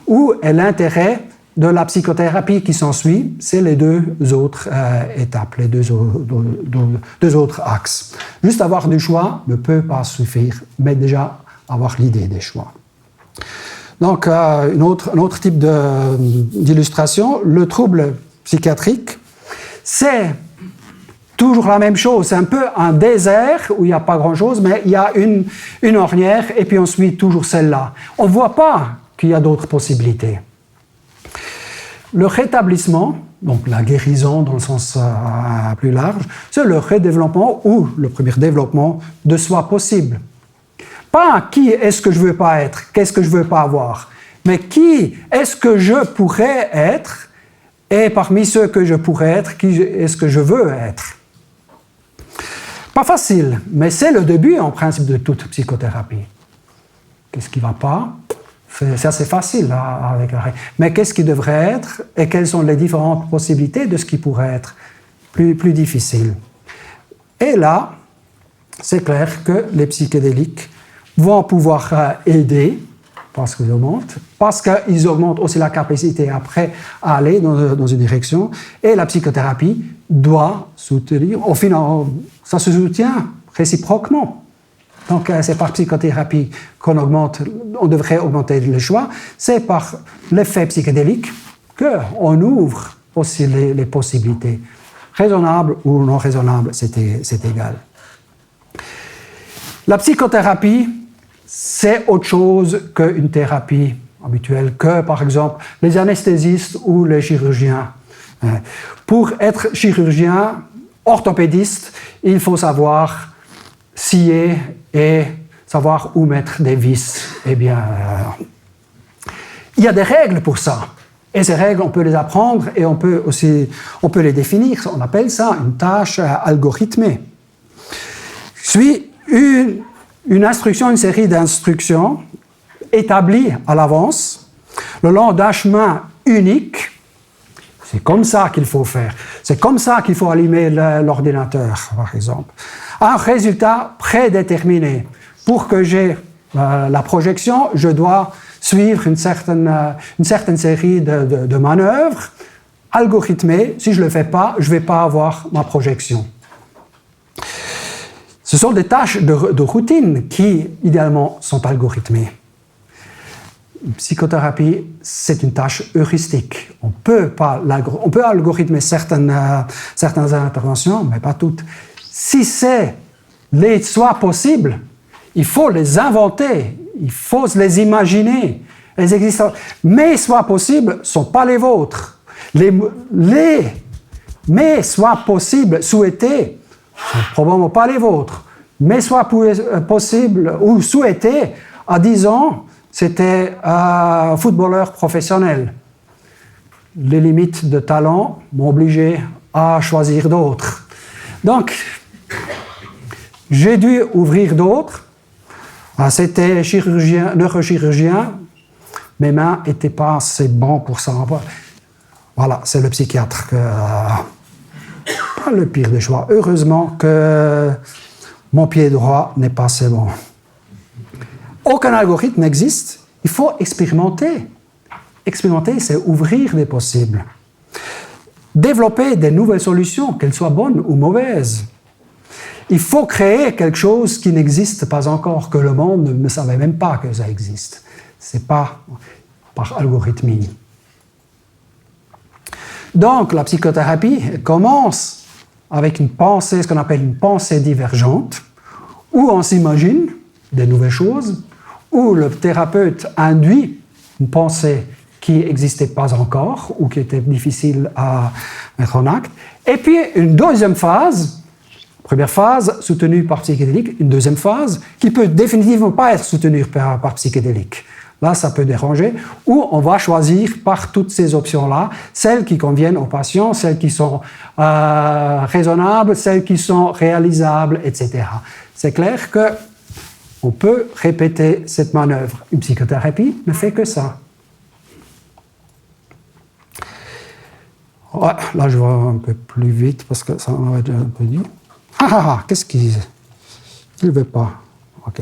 Où est l'intérêt de la psychothérapie qui s'ensuit? C'est les 2 autres étapes, les deux autres axes. Juste avoir du choix ne peut pas suffire, mais déjà avoir l'idée des choix. Donc, un autre type d'illustration, le trouble psychiatrique, c'est toujours la même chose. C'est un peu un désert où il n'y a pas grand-chose, mais il y a une ornière et puis on suit toujours celle-là. On ne voit pas qu'il y a d'autres possibilités. Le rétablissement, donc la guérison dans le sens plus large, c'est le redéveloppement ou le premier développement de soi possible. Pas qui est-ce que je ne veux pas être, qu'est-ce que je ne veux pas avoir, mais qui est-ce que je pourrais être. Et parmi ceux que je pourrais être, qui est-ce que je veux être? Pas facile, mais c'est le début en principe de toute psychothérapie. Qu'est-ce qui ne va pas? C'est assez facile avec la règle. Mais qu'est-ce qui devrait être et quelles sont les différentes possibilités de ce qui pourrait être plus difficile? Et là, c'est clair que les psychédéliques vont pouvoir aider parce qu'ils augmentent aussi la capacité après à aller dans une direction, et la psychothérapie doit soutenir, au final, ça se soutient réciproquement. Donc, c'est par psychothérapie on devrait augmenter le choix. C'est par l'effet psychédélique qu'on ouvre aussi les possibilités. Raisonnables ou non raisonnables, c'est égal. La psychothérapie, c'est autre chose qu'une thérapie habituelle, que par exemple les anesthésistes ou les chirurgiens. Pour être chirurgien, orthopédiste, il faut savoir scier et savoir où mettre des vis. Eh bien, il y a des règles pour ça. Et ces règles, on peut les apprendre et on peut les définir. On appelle ça une tâche algorithmée. Suit une instruction, une série d'instructions établies à l'avance, le long d'un chemin unique. C'est comme ça qu'il faut faire. C'est comme ça qu'il faut allumer l'ordinateur, par exemple. Un résultat prédéterminé. Pour que j'ai la projection, je dois suivre une certaine série de manœuvres algorithmées. Si je ne le fais pas, je ne vais pas avoir ma projection. Ce sont des tâches de routine qui, idéalement, sont algorithmées. Une psychothérapie, c'est une tâche heuristique. On peut algorithmer certaines interventions, mais pas toutes. Si les soit possible, il faut les inventer, il faut les imaginer. Elles existent. Mais soit possible ne sont pas les vôtres. Les mais soit possible, souhaités, ne sont probablement pas les vôtres. Mais soit possible ou souhaité, à 10 ans, c'était un footballeur professionnel. Les limites de talent m'ont obligé à choisir d'autres. Donc, j'ai dû ouvrir d'autres. C'était neurochirurgien. Mes mains n'étaient pas assez bonnes pour ça. Voilà, c'est le psychiatre. Pas le pire des choix. Heureusement que mon pied droit n'est pas assez bon. Aucun algorithme n'existe. Il faut expérimenter. Expérimenter, c'est ouvrir des possibles. Développer des nouvelles solutions, qu'elles soient bonnes ou mauvaises. Il faut créer quelque chose qui n'existe pas encore, que le monde ne savait même pas que ça existe. Ce n'est pas par algorithmie. Donc, la psychothérapie commence avec une pensée, ce qu'on appelle une pensée divergente, où on s'imagine des nouvelles choses, où le thérapeute induit une pensée qui n'existait pas encore ou qui était difficile à mettre en acte. Et puis, une deuxième phase, première phase soutenue par psychédélique, une deuxième phase qui peut définitivement pas être soutenue par psychédélique. Là, ça peut déranger, ou on va choisir par toutes ces options-là, celles qui conviennent aux patients, celles qui sont raisonnables, celles qui sont réalisables, etc. C'est clair qu'on peut répéter cette manœuvre. Une psychothérapie ne fait que ça. Ouais, là, je vais un peu plus vite parce que ça m'avait déjà un peu dit. Qu'est-ce qu'il ne veut pas? OK.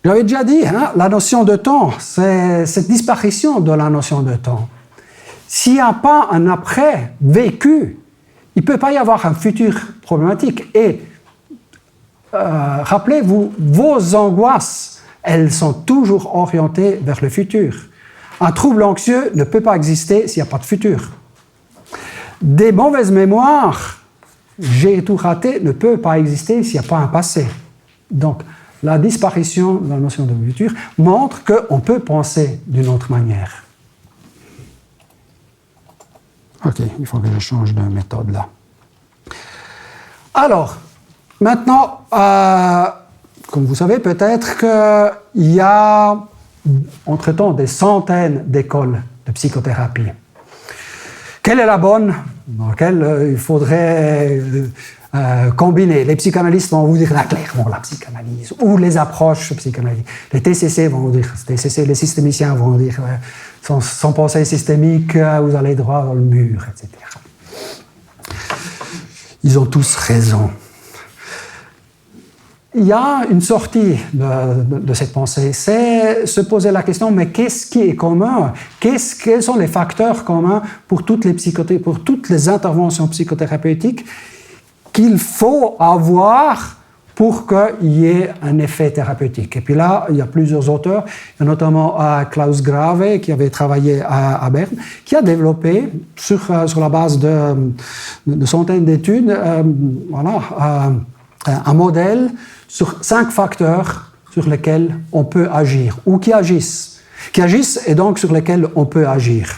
J'avais déjà dit, la notion de temps, c'est cette disparition de la notion de temps. S'il n'y a pas un après vécu, il ne peut pas y avoir un futur problématique. Et rappelez-vous, vos angoisses, elles sont toujours orientées vers le futur. Un trouble anxieux ne peut pas exister s'il n'y a pas de futur. Des mauvaises mémoires, j'ai tout raté, ne peut pas exister s'il n'y a pas un passé. Donc, la disparition de la notion de futur montre qu'on peut penser d'une autre manière. OK, il faut que je change de méthode là. Alors, maintenant, comme vous savez peut-être qu'il y a entre-temps des centaines d'écoles de psychothérapie. Quelle est la bonne dans laquelle il faudrait combiner? Les psychanalystes vont vous dire là clairement la psychanalyse, ou les approches psychanalytiques. Les TCC vont vous dire, les systémiciens vont vous dire sans pensée systémique, vous allez droit dans le mur, etc. Ils ont tous raison. Il y a une sortie de cette pensée, c'est se poser la question, mais qu'est-ce qui est commun? Quels sont les facteurs communs pour toutes les interventions psychothérapeutiques qu'il faut avoir pour qu'il y ait un effet thérapeutique. Et puis là, il y a plusieurs auteurs, notamment Klaus Grave, qui avait travaillé à Berne, qui a développé, sur la base de centaines d'études, un modèle sur 5 facteurs sur lesquels on peut agir, ou qui agissent et donc sur lesquels on peut agir.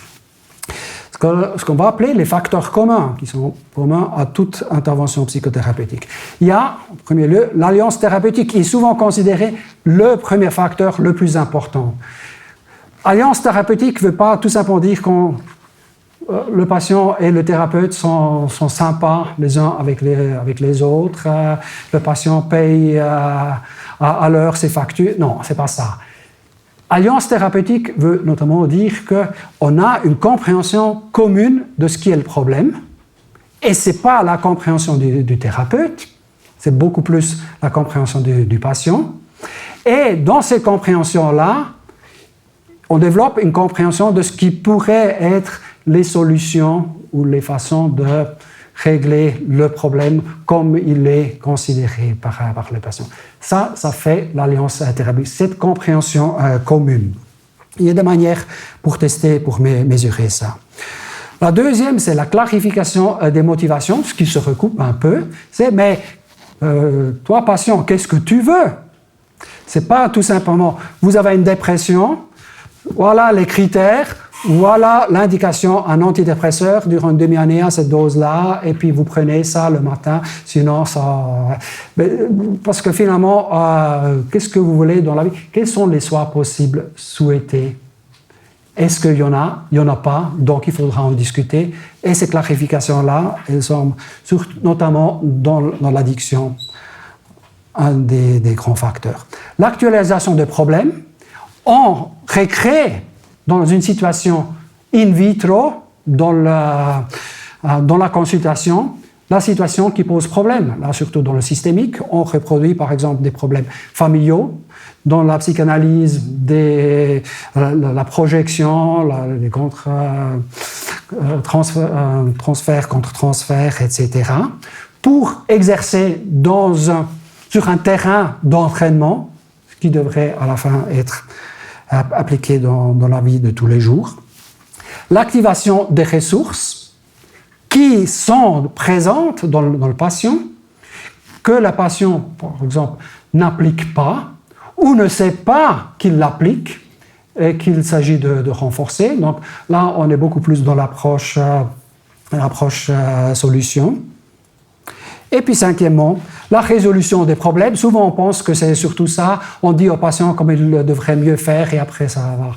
Ce qu'on va appeler les facteurs communs, qui sont communs à toute intervention psychothérapeutique. Il y a, en premier lieu, l'alliance thérapeutique, qui est souvent considérée le premier facteur le plus important. Alliance thérapeutique ne veut pas tout simplement dire que le patient et le thérapeute sont sympas les uns avec les autres, le patient paye à l'heure ses factures. Non, ce n'est pas ça. Alliance thérapeutique veut notamment dire qu'on a une compréhension commune de ce qui est le problème, et ce n'est pas la compréhension du thérapeute, c'est beaucoup plus la compréhension du patient. Et dans ces compréhensions-là, on développe une compréhension de ce qui pourrait être les solutions ou les façons de régler le problème comme il est considéré par le patient. Ça fait l'alliance thérapeutique, cette compréhension commune. Il y a des manières pour tester, pour mesurer ça. La deuxième, c'est la clarification des motivations, ce qui se recoupe un peu. C'est, mais toi, patient, qu'est-ce que tu veux? C'est pas tout simplement, vous avez une dépression, voilà les critères, voilà l'indication, un antidépresseur durant une demi-année à cette dose-là, et puis vous prenez ça le matin, sinon ça... Parce que finalement, qu'est-ce que vous voulez dans la vie? Quels sont les choix possibles, souhaités? Est-ce qu'il y en a? Il n'y en a pas, donc il faudra en discuter. Et ces clarifications-là, elles sont notamment dans l'addiction un des grands facteurs. L'actualisation des problèmes, on recrée dans une situation in vitro, dans la consultation, la situation qui pose problème. Là, surtout dans le systémique, on reproduit par exemple des problèmes familiaux. Dans la psychanalyse, la projection, les transferts contre transferts, etc. Pour exercer sur un terrain d'entraînement, ce qui devrait à la fin être appliqué dans la vie de tous les jours. L'activation des ressources qui sont présentes dans le patient, que le patient, par exemple, n'applique pas ou ne sait pas qu'il l'applique et qu'il s'agit de renforcer. Donc là, on est beaucoup plus dans l'approche solution. Et puis cinquièmement, la résolution des problèmes. Souvent on pense que c'est surtout ça, on dit au patient comme il devrait mieux faire et après ça va.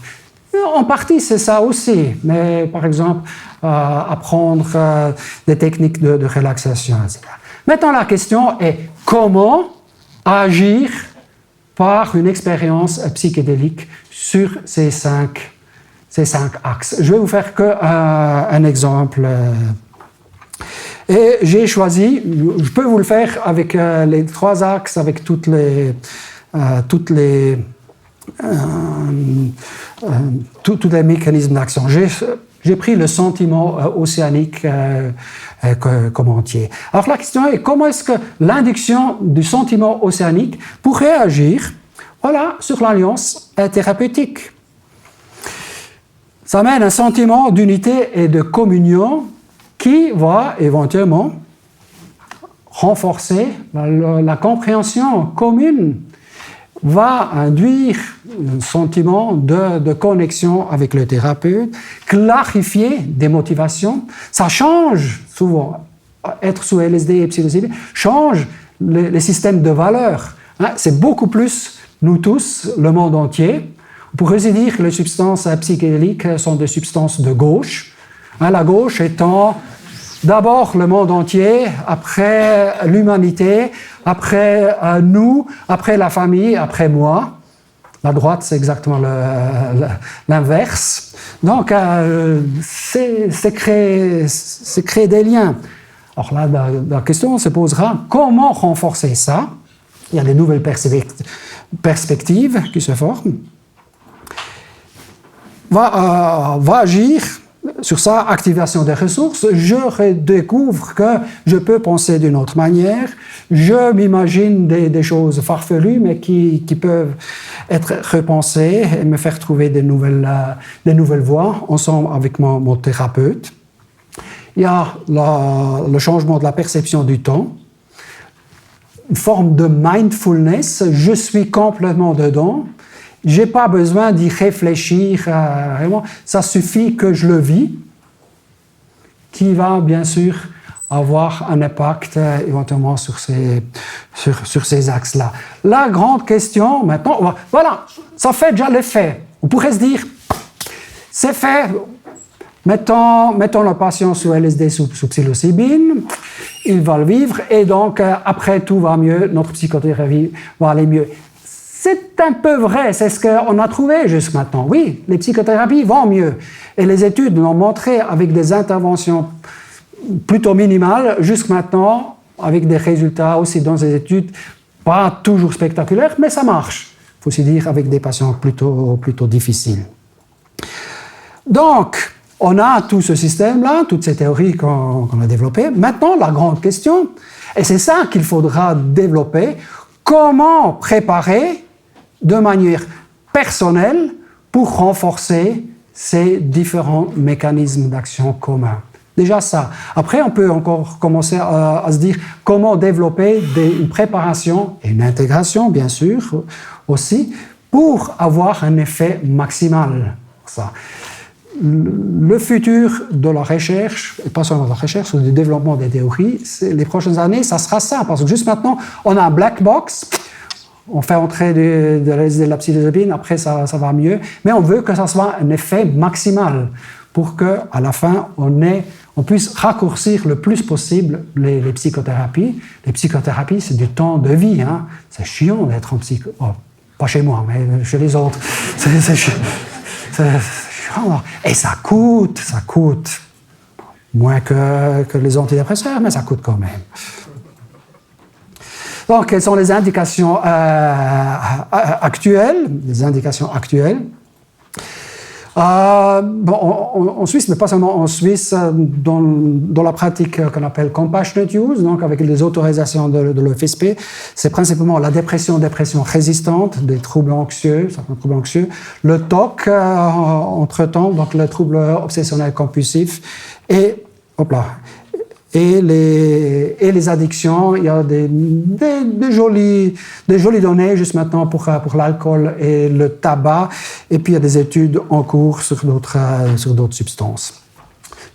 En partie c'est ça aussi, mais par exemple apprendre des techniques de relaxation, etc. Maintenant la question est comment agir par une expérience psychédélique sur ces cinq axes. Je vais vous faire un exemple. Et j'ai choisi, je peux vous le faire avec les 3 axes, avec tous les mécanismes d'action. J'ai pris le sentiment océanique comme entier. Alors la question est comment est-ce que l'induction du sentiment océanique pourrait agir sur l'alliance thérapeutique. Ça mène un sentiment d'unité et de communion qui va éventuellement renforcer la compréhension commune, va induire un sentiment de connexion avec le thérapeute, clarifier des motivations. Ça change souvent, être sous LSD et psilocybine, change les systèmes de valeurs. C'est beaucoup plus, nous tous, le monde entier. On pourrait dire que les substances psychédéliques sont des substances de gauche. La gauche étant d'abord le monde entier, après l'humanité, après nous, après la famille, après moi. La droite, c'est exactement l'inverse. Donc, c'est créer des liens. Alors là, la question se posera, comment renforcer ça? Il y a des nouvelles perspectives qui se forment. Va agir sur ça, activation des ressources, je redécouvre que je peux penser d'une autre manière, je m'imagine des choses farfelues, mais qui peuvent être repensées et me faire trouver des nouvelles voies ensemble avec mon thérapeute. Il y a le changement de la perception du temps, une forme de mindfulness, je suis complètement dedans. Je n'ai pas besoin d'y réfléchir, vraiment. Ça suffit que je le vis, qui va bien sûr avoir un impact éventuellement sur ces axes-là. La grande question maintenant, voilà, ça fait déjà l'effet. On pourrait se dire, c'est fait, mettons le patient sous LSD, sous psilocybine, il va le vivre et donc après tout va mieux, notre psychothérapie va aller mieux. C'est un peu vrai, c'est ce qu'on a trouvé jusqu'à maintenant. Oui, les psychothérapies vont mieux. Et les études l'ont montré avec des interventions plutôt minimales jusqu'à maintenant, avec des résultats aussi dans ces études pas toujours spectaculaires, mais ça marche. Il faut aussi dire avec des patients plutôt difficiles. Donc, on a tout ce système-là, toutes ces théories qu'on a développées. Maintenant, la grande question, et c'est ça qu'il faudra développer, comment préparer de manière personnelle pour renforcer ces différents mécanismes d'action communs. Déjà ça. Après, on peut encore commencer à se dire comment développer une préparation et une intégration, bien sûr, aussi, pour avoir un effet maximal. Ça. Le futur de la recherche, et pas seulement de la recherche, du développement des théories, les prochaines années, ça sera ça. Parce que juste maintenant, on a un black box, on fait entrer de la psilocybine, après ça va mieux, mais on veut que ça soit un effet maximal pour qu'à la fin, on puisse raccourcir le plus possible les psychothérapies. Les psychothérapies, c'est du temps de vie. Hein. C'est chiant d'être en psycho... Oh, pas chez moi, mais chez les autres. C'est chiant. Et ça coûte moins que les antidépresseurs, mais ça coûte quand même. Donc, quelles sont les indications actuelles? Les indications actuelles. En Suisse, mais pas seulement en Suisse, dans la pratique qu'on appelle compassionate use, donc avec les autorisations de l'OFSP, c'est principalement la dépression résistante, des troubles anxieux, certains troubles anxieux, le TOC entre-temps, donc le trouble obsessionnel compulsif, et les addictions. Il y a des jolies données juste maintenant pour l'alcool et le tabac, et puis il y a des études en cours sur d'autres substances.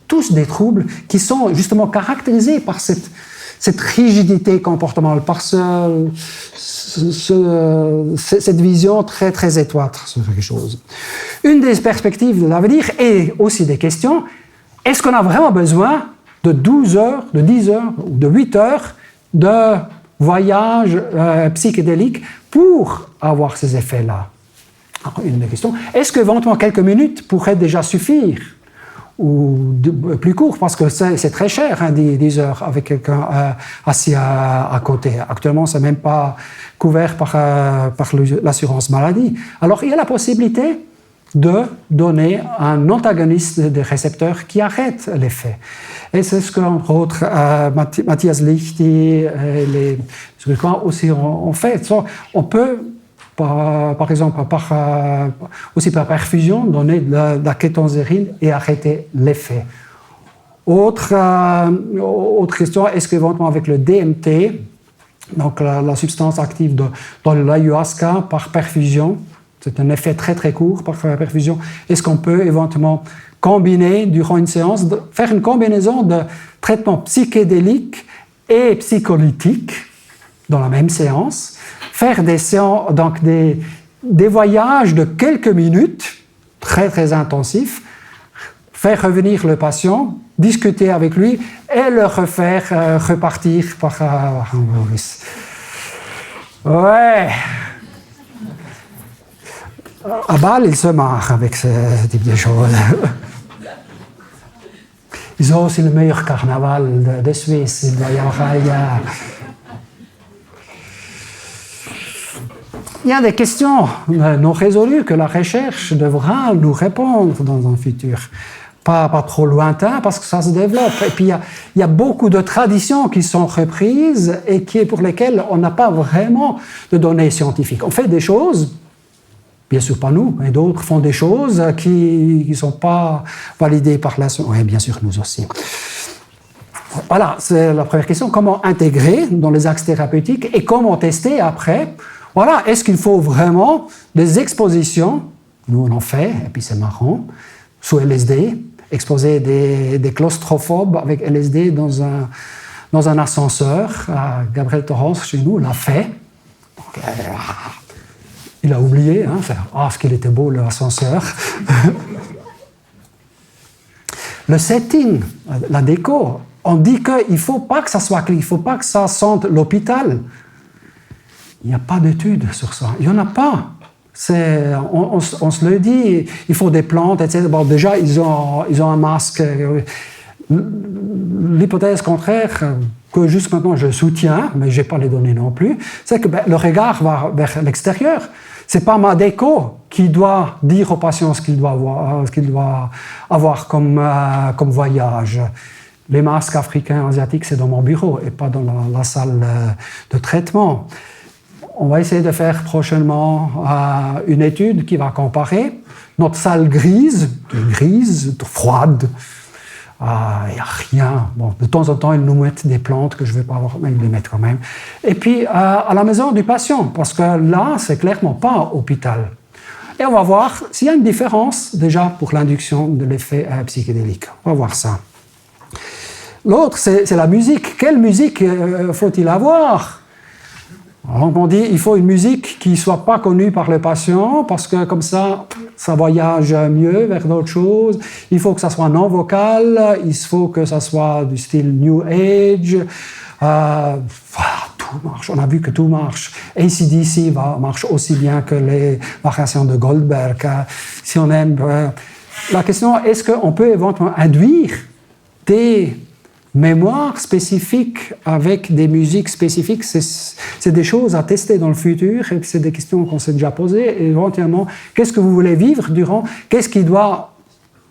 Tous des troubles qui sont justement caractérisés par cette rigidité comportementale, par cette vision très, très étroite sur quelque chose. Une des perspectives de l'avenir et aussi des questions, est-ce qu'on a vraiment besoin de 12 heures, de 10 heures ou de 8 heures de voyage psychédélique pour avoir ces effets-là? Alors, une des questions, est-ce qu'éventuellement quelques minutes pourraient déjà suffire? Ou plus court, parce que c'est très cher, hein, 10 heures avec quelqu'un assis à côté. Actuellement, ce n'est même pas couvert par l'assurance maladie. Alors, il y a la possibilité de donner un antagoniste des récepteurs qui arrête l'effet. Et c'est ce qu'entre autres Matthias Lichty et les Suédois aussi ont fait. On peut, par exemple, aussi par perfusion, donner de la kétonsérine et arrêter l'effet. Autre question, est-ce qu'éventuellement avec le DMT, donc la substance active dans l'ayahuasca par perfusion, c'est un effet très très court par perfusion, est-ce qu'on peut éventuellement combiner durant une séance, faire une combinaison de traitements psychédéliques et psycholytiques dans la même séance, faire des séances, donc des voyages de quelques minutes, très très intensifs, faire revenir le patient, discuter avec lui et le refaire repartir par... Ouais. À Bâle, ils se marrent avec ce type de choses. Ils ont aussi le meilleur carnaval de Suisse. Il y a des questions non résolues que la recherche devra nous répondre dans un futur. pas trop lointain parce que ça se développe. Et puis il y a beaucoup de traditions qui sont reprises et pour lesquelles on n'a pas vraiment de données scientifiques. On fait des choses, bien sûr pas nous, mais d'autres font des choses qui ne sont pas validées par la science. Oui, bien sûr, nous aussi. Voilà, c'est la première question. Comment intégrer dans les axes thérapeutiques et comment tester après? Voilà, est-ce qu'il faut vraiment des expositions? Nous, on en fait, et puis c'est marrant, sous LSD, exposer des claustrophobes avec LSD dans un ascenseur. Gabriel Torrance, chez nous, l'a fait. Donc, il a oublié, ce qu'il était beau l'ascenseur. Le setting, la déco, on dit qu'il ne faut pas que ça soit clean, il ne faut pas que ça sente l'hôpital. Il n'y a pas d'études sur ça, il n'y en a pas. On se le dit, il faut des plantes, etc. Bon, déjà, ils ont un masque. L'hypothèse contraire, que juste maintenant je soutiens, mais je n'ai pas les données non plus, c'est que le regard va vers l'extérieur. Ce n'est pas ma déco qui doit dire au patient ce qu'il doit avoir comme voyage. Les masques africains, asiatiques, c'est dans mon bureau et pas dans la salle de traitement. On va essayer de faire prochainement une étude qui va comparer notre salle grise, froide. Il n'y a rien. Bon, de temps en temps, ils nous mettent des plantes que je ne vais pas avoir, mais ils les mettent quand même. Et puis, à la maison du patient, parce que là, c'est clairement pas hôpital. Et on va voir s'il y a une différence, déjà, pour l'induction de l'effet psychédélique. On va voir ça. L'autre, c'est la musique. Quelle musique faut-il avoir? Alors, on dit qu'il faut une musique qui ne soit pas connue par le patient, parce que comme ça voyage mieux vers d'autres choses. Il faut que ça soit non vocal, il faut que ça soit du style New Age. Voilà, tout marche. On a vu que tout marche. AC/DC marche aussi bien que les variations de Goldberg. Si on aime... la question, est-ce qu'on peut éventuellement induire des mémoires spécifiques avec des musiques spécifiques? C'est des choses à tester dans le futur et c'est des questions qu'on s'est déjà posées. Et éventuellement, qu'est-ce que vous voulez vivre durant? Qu'est-ce qui doit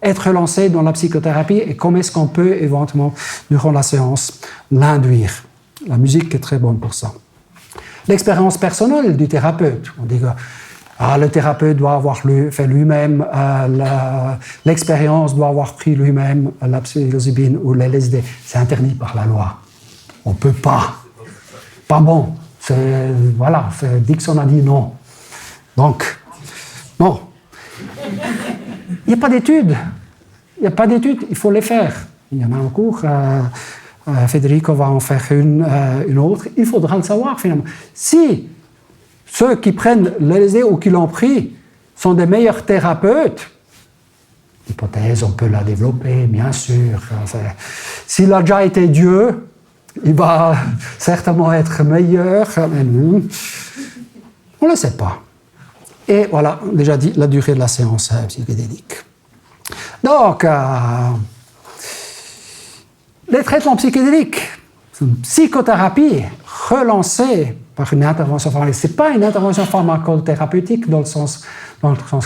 être lancé dans la psychothérapie et comment est-ce qu'on peut éventuellement, durant la séance, l'induire? La musique est très bonne pour ça. L'expérience personnelle du thérapeute. On dit que le thérapeute doit avoir fait lui-même, l'expérience doit avoir pris lui-même la psilocybine ou l'LSD. C'est interdit par la loi. On ne peut pas. Pas bon. Voilà, Dixon a dit non. Donc, non. Il n'y a pas d'études. Il n'y a pas d'études, il faut les faire. Il y en a en cours. Federico va en faire une autre. Il faudra le savoir, finalement. Si ceux qui prennent l'LSD ou qui l'ont pris sont des meilleurs thérapeutes, l'hypothèse, on peut la développer, bien sûr. S'il a déjà été Dieu, il va certainement être meilleur. Mais on ne le sait pas. Et voilà, déjà dit, la durée de la séance psychédélique. Donc, les traitements psychédéliques, une psychothérapie relancée par une intervention pharmacologique. Ce n'est pas une intervention pharmacothérapeutique dans le sens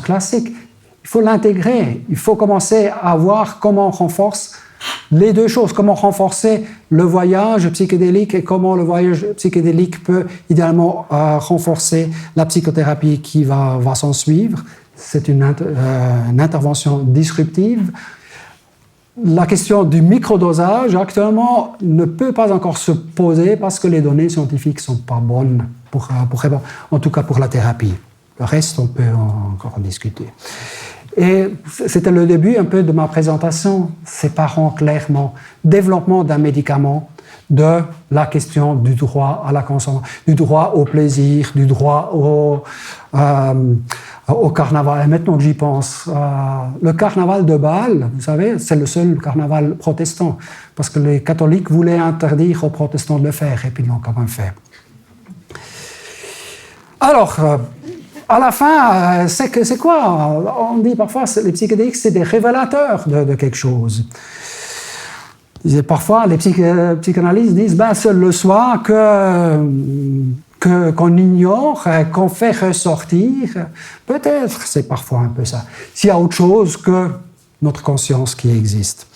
classique. Il faut l'intégrer. Il faut commencer à voir comment on renforce les deux choses. Comment renforcer le voyage psychédélique et comment le voyage psychédélique peut idéalement renforcer la psychothérapie qui va s'en suivre. C'est une intervention disruptive. La question du microdosage, actuellement, ne peut pas encore se poser parce que les données scientifiques ne sont pas bonnes, en tout cas pour la thérapie. Le reste, on peut encore en discuter. Et c'était le début un peu de ma présentation, séparant clairement développement d'un médicament de la question du droit à la consommation, du droit au plaisir, du droit au carnaval. Et maintenant que j'y pense, le carnaval de Bâle, vous savez, c'est le seul carnaval protestant, parce que les catholiques voulaient interdire aux protestants de le faire, et puis ils l'ont quand même fait. Alors, à la fin, c'est quoi? On dit parfois que les psychédéliques, c'est des révélateurs de quelque chose. Parfois, les psychanalystes disent seul le soi qu'on ignore, qu'on fait ressortir. Peut-être, c'est parfois un peu ça. S'il y a autre chose que notre conscience qui existe.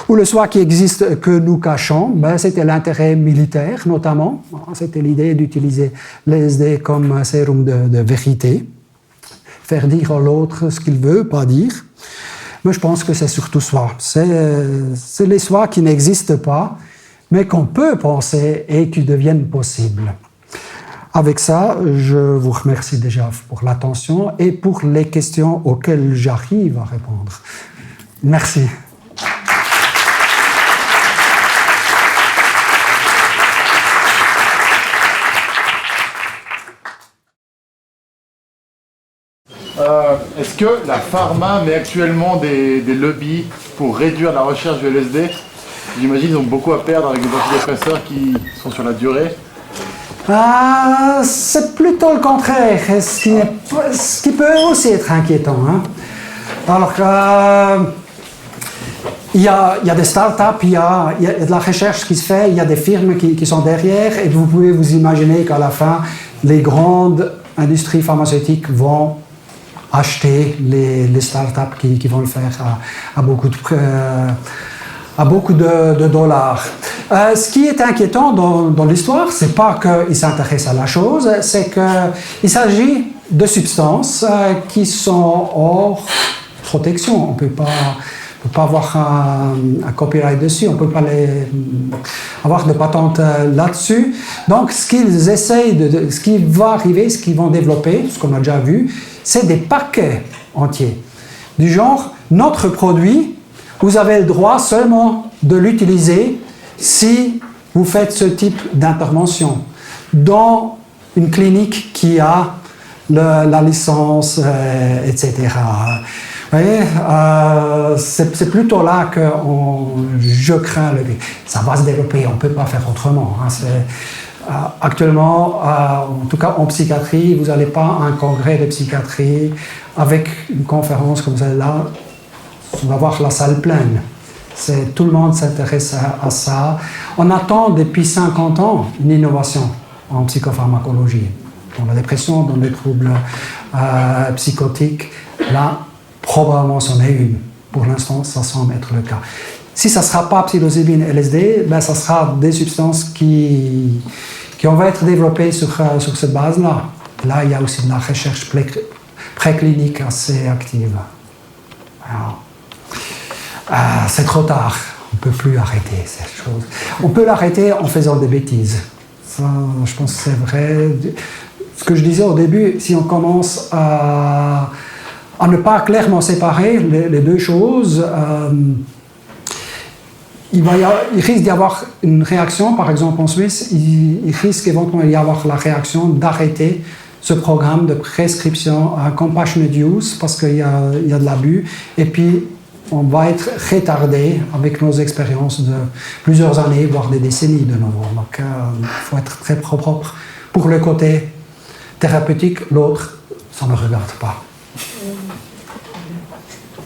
Ou le soi qui existe que nous cachons, ben, c'était l'intérêt militaire notamment. C'était l'idée d'utiliser l'LSD comme un sérum de vérité, faire dire à l'autre ce qu'il veut, pas dire. Mais je pense que c'est surtout soi. C'est les soi qui n'existent pas, mais qu'on peut penser et qui deviennent possibles. Avec ça, je vous remercie déjà pour l'attention et pour les questions auxquelles j'arrive à répondre. Merci. Est-ce que la pharma met actuellement des lobbies pour réduire la recherche du LSD? J'imagine qu'ils ont beaucoup à perdre avec des antidépresseurs qui sont sur la durée. C'est plutôt le contraire, ce qui peut aussi être inquiétant. Hein. Alors, il y a des startups, il y a de la recherche qui se fait, il y a des firmes qui sont derrière, et vous pouvez vous imaginer qu'à la fin, les grandes industries pharmaceutiques vont acheter les startups qui vont le faire à beaucoup de dollars. Ce qui est inquiétant dans l'histoire, c'est pas qu'ils s'intéressent à la chose, c'est qu'il s'agit de substances qui sont hors protection. On peut pas avoir un copyright dessus, on ne peut pas avoir de patente là-dessus. Donc, ce qu'ils essayent, ce qui va arriver, ce qu'ils vont développer, ce qu'on a déjà vu, c'est des paquets entiers. Du genre, notre produit, vous avez le droit seulement de l'utiliser si vous faites ce type d'intervention dans une clinique qui a la licence, etc. Vous voyez, c'est plutôt là que je crains ça va se développer, on ne peut pas faire autrement. Hein, actuellement, en tout cas en psychiatrie, vous n'allez pas à un congrès de psychiatrie avec une conférence comme celle-là, on va voir la salle pleine. Tout le monde s'intéresse à ça. On attend depuis 50 ans une innovation en psychopharmacologie. Dans la dépression, dans les troubles psychotiques, là, probablement c'en est une. Pour l'instant, ça semble être le cas. Si ça ne sera pas psilocybine LSD, ben, ça sera des substances qui vont être développées sur cette base-là. Là, il y a aussi de la recherche préclinique assez active. Alors, c'est trop tard. On ne peut plus arrêter cette chose. On peut l'arrêter en faisant des bêtises. Ça, je pense que c'est vrai. Ce que je disais au début, si on commence à ne pas clairement séparer les deux choses, il risque d'y avoir une réaction. Par exemple, en Suisse, il risque éventuellement d'y avoir la réaction d'arrêter ce programme de prescription compassionate use parce qu'il y a de l'abus. Et puis, on va être retardé avec nos expériences de plusieurs années, voire des décennies de nouveau. Donc, il faut être très propre. Pour le côté thérapeutique, l'autre, ça ne me regarde pas.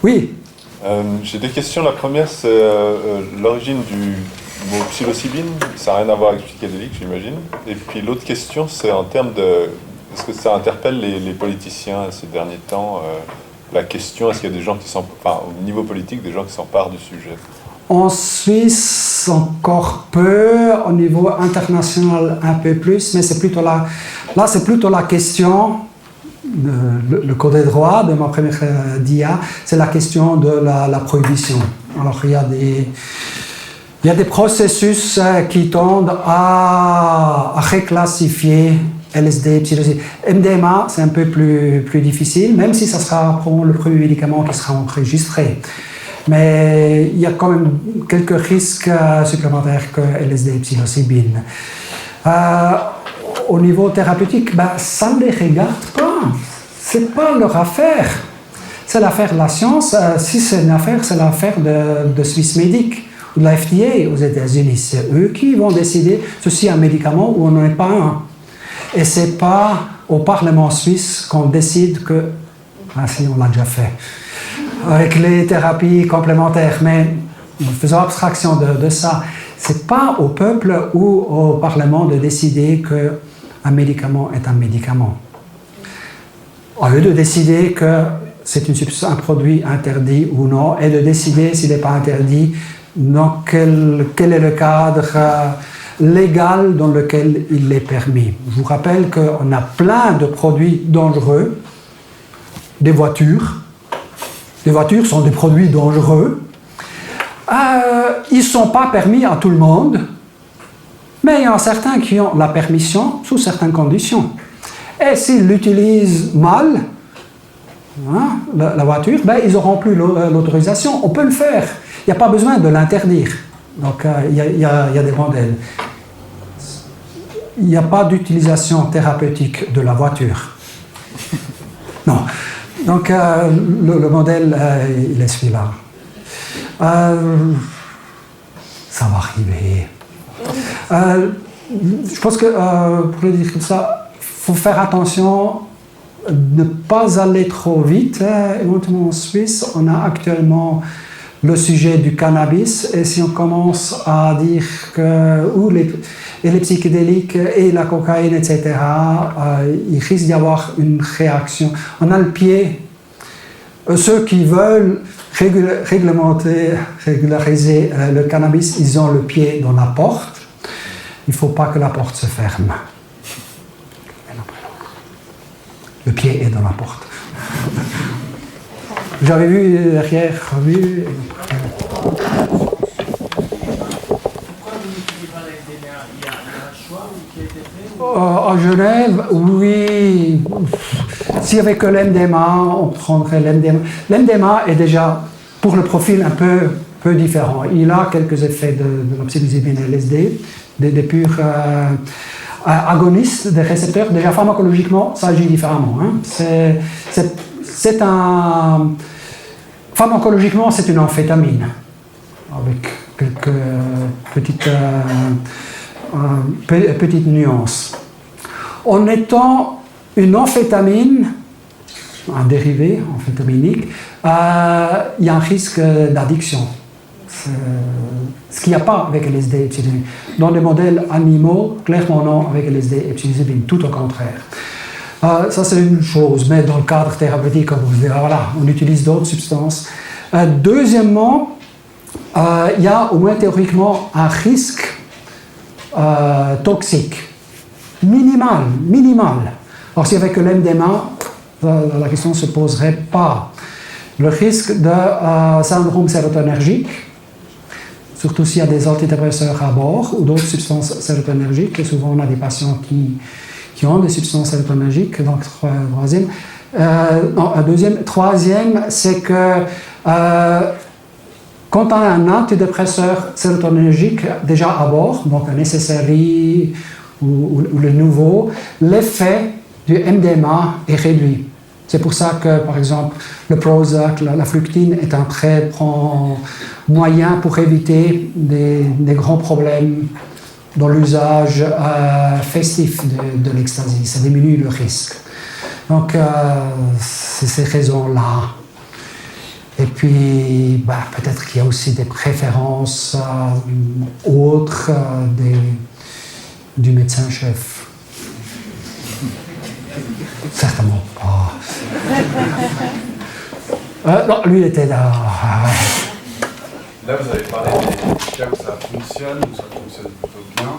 Oui. J'ai deux questions. La première, c'est l'origine du mot psilocybine. Ça n'a rien à voir avec psychédélique, j'imagine. Et puis l'autre question, c'est en termes de... Est-ce que ça interpelle les politiciens ces derniers temps la question, est-ce qu'il y a des gens qui s'emparent, au niveau politique, des gens qui s'emparent du sujet? En Suisse, encore peu. Au niveau international, un peu plus. Mais c'est plutôt là c'est plutôt la question... Le côté droit de ma première dia, c'est la question de la prohibition. Alors il y a des processus qui tendent à reclassifier LSD, psilocybine. MDMA, c'est un peu plus difficile, même si ça sera le premier médicament qui sera enregistré. Mais il y a quand même quelques risques supplémentaires que LSD et psilocybine. Au niveau thérapeutique, ça ne les regarde pas. Ce n'est pas leur affaire. C'est l'affaire de la science. Si c'est une affaire, c'est l'affaire de Swissmedic ou de la FDA aux États-Unis. C'est eux qui vont décider ceci est un médicament ou on n'en est pas un. Et ce n'est pas au Parlement suisse qu'on décide que... Ah si, on l'a déjà fait. Avec les thérapies complémentaires. Mais faisons abstraction de ça. Ce n'est pas au peuple ou au Parlement de décider qu'un médicament est un médicament. À eux de décider que c'est un produit interdit ou non, et de décider s'il n'est pas interdit, dans quel est le cadre légal dans lequel il est permis. Je vous rappelle qu'on a plein de produits dangereux, des voitures. Les voitures sont des produits dangereux. Ils ne sont pas permis à tout le monde, mais il y en a certains qui ont la permission sous certaines conditions. Et s'ils l'utilisent mal, la voiture, ils n'auront plus l'autorisation. On peut le faire. Il n'y a pas besoin de l'interdire. Donc, il y a des modèles. Il n'y a pas d'utilisation thérapeutique de la voiture. Non. Donc, le modèle, il est celui-là. Ça va arriver. Je pense que, pour le dire comme ça, il faut faire attention de ne pas aller trop vite. Éventuellement en Suisse, on a actuellement le sujet du cannabis, et si on commence à dire que les psychédéliques et la cocaïne, etc., il risque d'y avoir une réaction. On a le pied. Ceux qui veulent régulariser le cannabis, ils ont le pied dans la porte. Il ne faut pas que la porte se ferme. Le pied est dans la porte. J'avais vu derrière, vu. Pourquoi vous n'utilisez pas la MDMA? Il y a un choix qui a été fait À Genève, oui. S'il n'y avait que l'MDMA, on prendrait l'MDMA. L'MDMA est déjà, pour le profil, un peu différent. Il a quelques effets de la psilocybine et LSD, des purs agonistes des récepteurs. Déjà, pharmacologiquement, ça agit différemment. Pharmacologiquement, c'est une amphétamine, avec quelques petites nuances. En étant une amphétamine, un dérivé amphétaminique, il y a un risque d'addiction. Ce qu'il n'y a pas avec LSD et psilocybine. Dans les modèles animaux, clairement non avec LSD et psilocybine, tout au contraire. Ça c'est une chose, mais dans le cadre thérapeutique, comme vous verrez, voilà, on utilise d'autres substances. Deuxièmement, il y a au moins théoriquement un risque toxique, minimal. Alors si avec l'MDMA, la question ne se poserait pas. Le risque de syndrome sérotonergique, surtout s'il y a des antidépresseurs à bord ou d'autres substances sérotonergiques, et souvent on a des patients qui ont des substances sérotonergiques. Donc, troisième, c'est que quand on a un antidépresseur sérotonergique déjà à bord, donc un SSRI ou le nouveau, l'effet du MDMA est réduit. C'est pour ça que, par exemple, le Prozac, la fructine est un très bon moyen pour éviter des grands problèmes dans l'usage festif de l'ecstasy. Ça diminue le risque. Donc, c'est ces raisons-là. Et puis, peut-être qu'il y a aussi des préférences autres du médecin-chef. Certainement pas. Non, lui, il était là. Là, vous avez parlé des cas où ça fonctionne plutôt bien.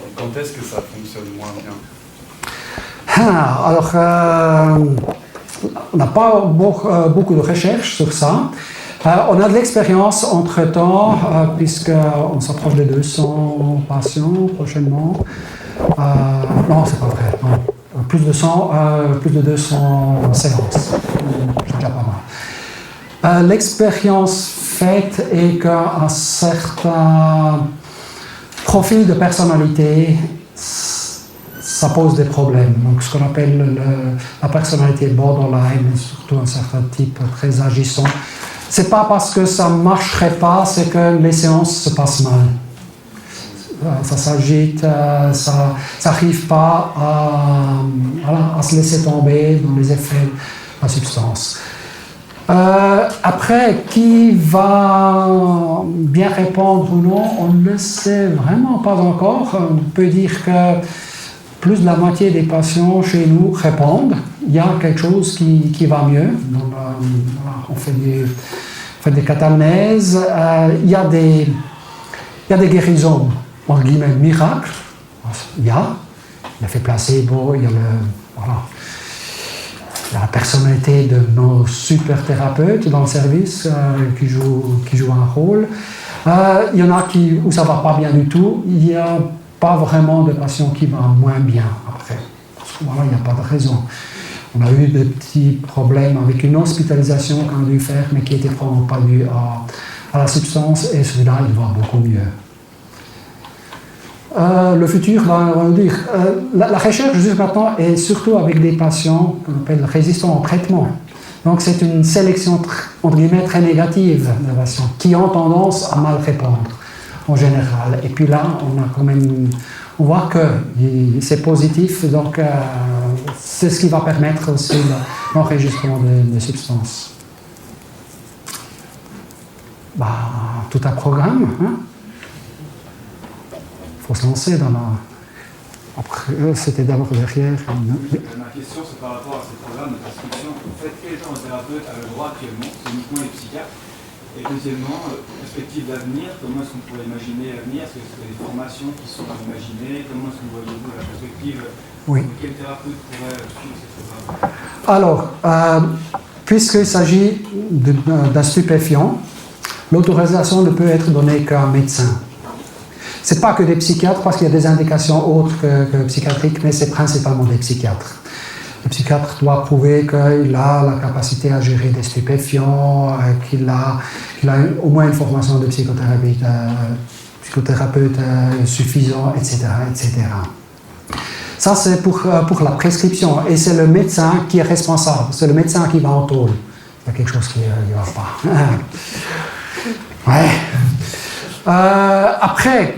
Et quand est-ce que ça fonctionne moins bien? Alors, on n'a pas beaucoup de recherches sur ça. On a de l'expérience entre-temps, puisqu'on s'approche de 200 patients prochainement. Non, c'est pas vrai. Non. Plus de 200 séances. C'est déjà pas mal. L'expérience faite est qu'un certain profil de personnalité, ça pose des problèmes. Donc, ce qu'on appelle la personnalité borderline, surtout un certain type très agissant. C'est pas parce que ça marcherait pas, c'est que les séances se passent mal. Ça s'agite, ça n'arrive pas à se laisser tomber dans les effets de la substance. Après, qui va bien répondre ou non, on ne le sait vraiment pas encore. On peut dire que plus de la moitié des patients chez nous répondent. Il y a quelque chose qui va mieux. Donc, voilà, on fait des catamnèses. Il y a des guérisons, entre guillemets, miracles. Il y a l'effet placebo, il y a la personnalité de nos super thérapeutes dans le service qui jouent un rôle. Il y en a où ça ne va pas bien du tout. Il n'y a pas vraiment de patients qui vont moins bien après. Voilà, il n'y a pas de raison. On a eu des petits problèmes avec une hospitalisation qu'on a dû faire, mais qui n'était probablement pas due à la substance, et celui-là, il va beaucoup mieux. Le futur va nous dire. La recherche jusqu'à maintenant est surtout avec des patients qu'on appelle résistants au traitement. Donc c'est une sélection entre guillemets très négative de patients qui ont tendance à mal répondre en général. Et puis là, on voit que c'est positif, donc c'est ce qui va permettre aussi l'enregistrement de substances. Tout un programme, hein. Il faut se lancer dans la... Après, c'était d'abord derrière. Ma question, c'est par rapport à ces programmes de prescription. En fait, quel temps le thérapeute a le droit actuellement? C'est uniquement les psychiatres. Et deuxièmement, perspective d'avenir, comment est-ce qu'on pourrait imaginer l'avenir? Est-ce que c'est des formations qui sont imaginées? Comment est-ce que vous voyez-vous la perspective? Oui. Quel thérapeute pourrait suivre ces programmes? Alors, puisqu'il s'agit d'un stupéfiant, l'autorisation ne peut être donnée qu'à un médecin. Ce n'est pas que des psychiatres, parce qu'il y a des indications autres que psychiatriques, mais c'est principalement des psychiatres. Le psychiatre doit prouver qu'il a la capacité à gérer des stupéfiants, qu'il a au moins une formation de psychothérapeute suffisant, etc., etc. Ça, c'est pour la prescription. Et c'est le médecin qui est responsable. C'est le médecin qui va en tôle. Il y a quelque chose qui ne va pas. Ouais. Après,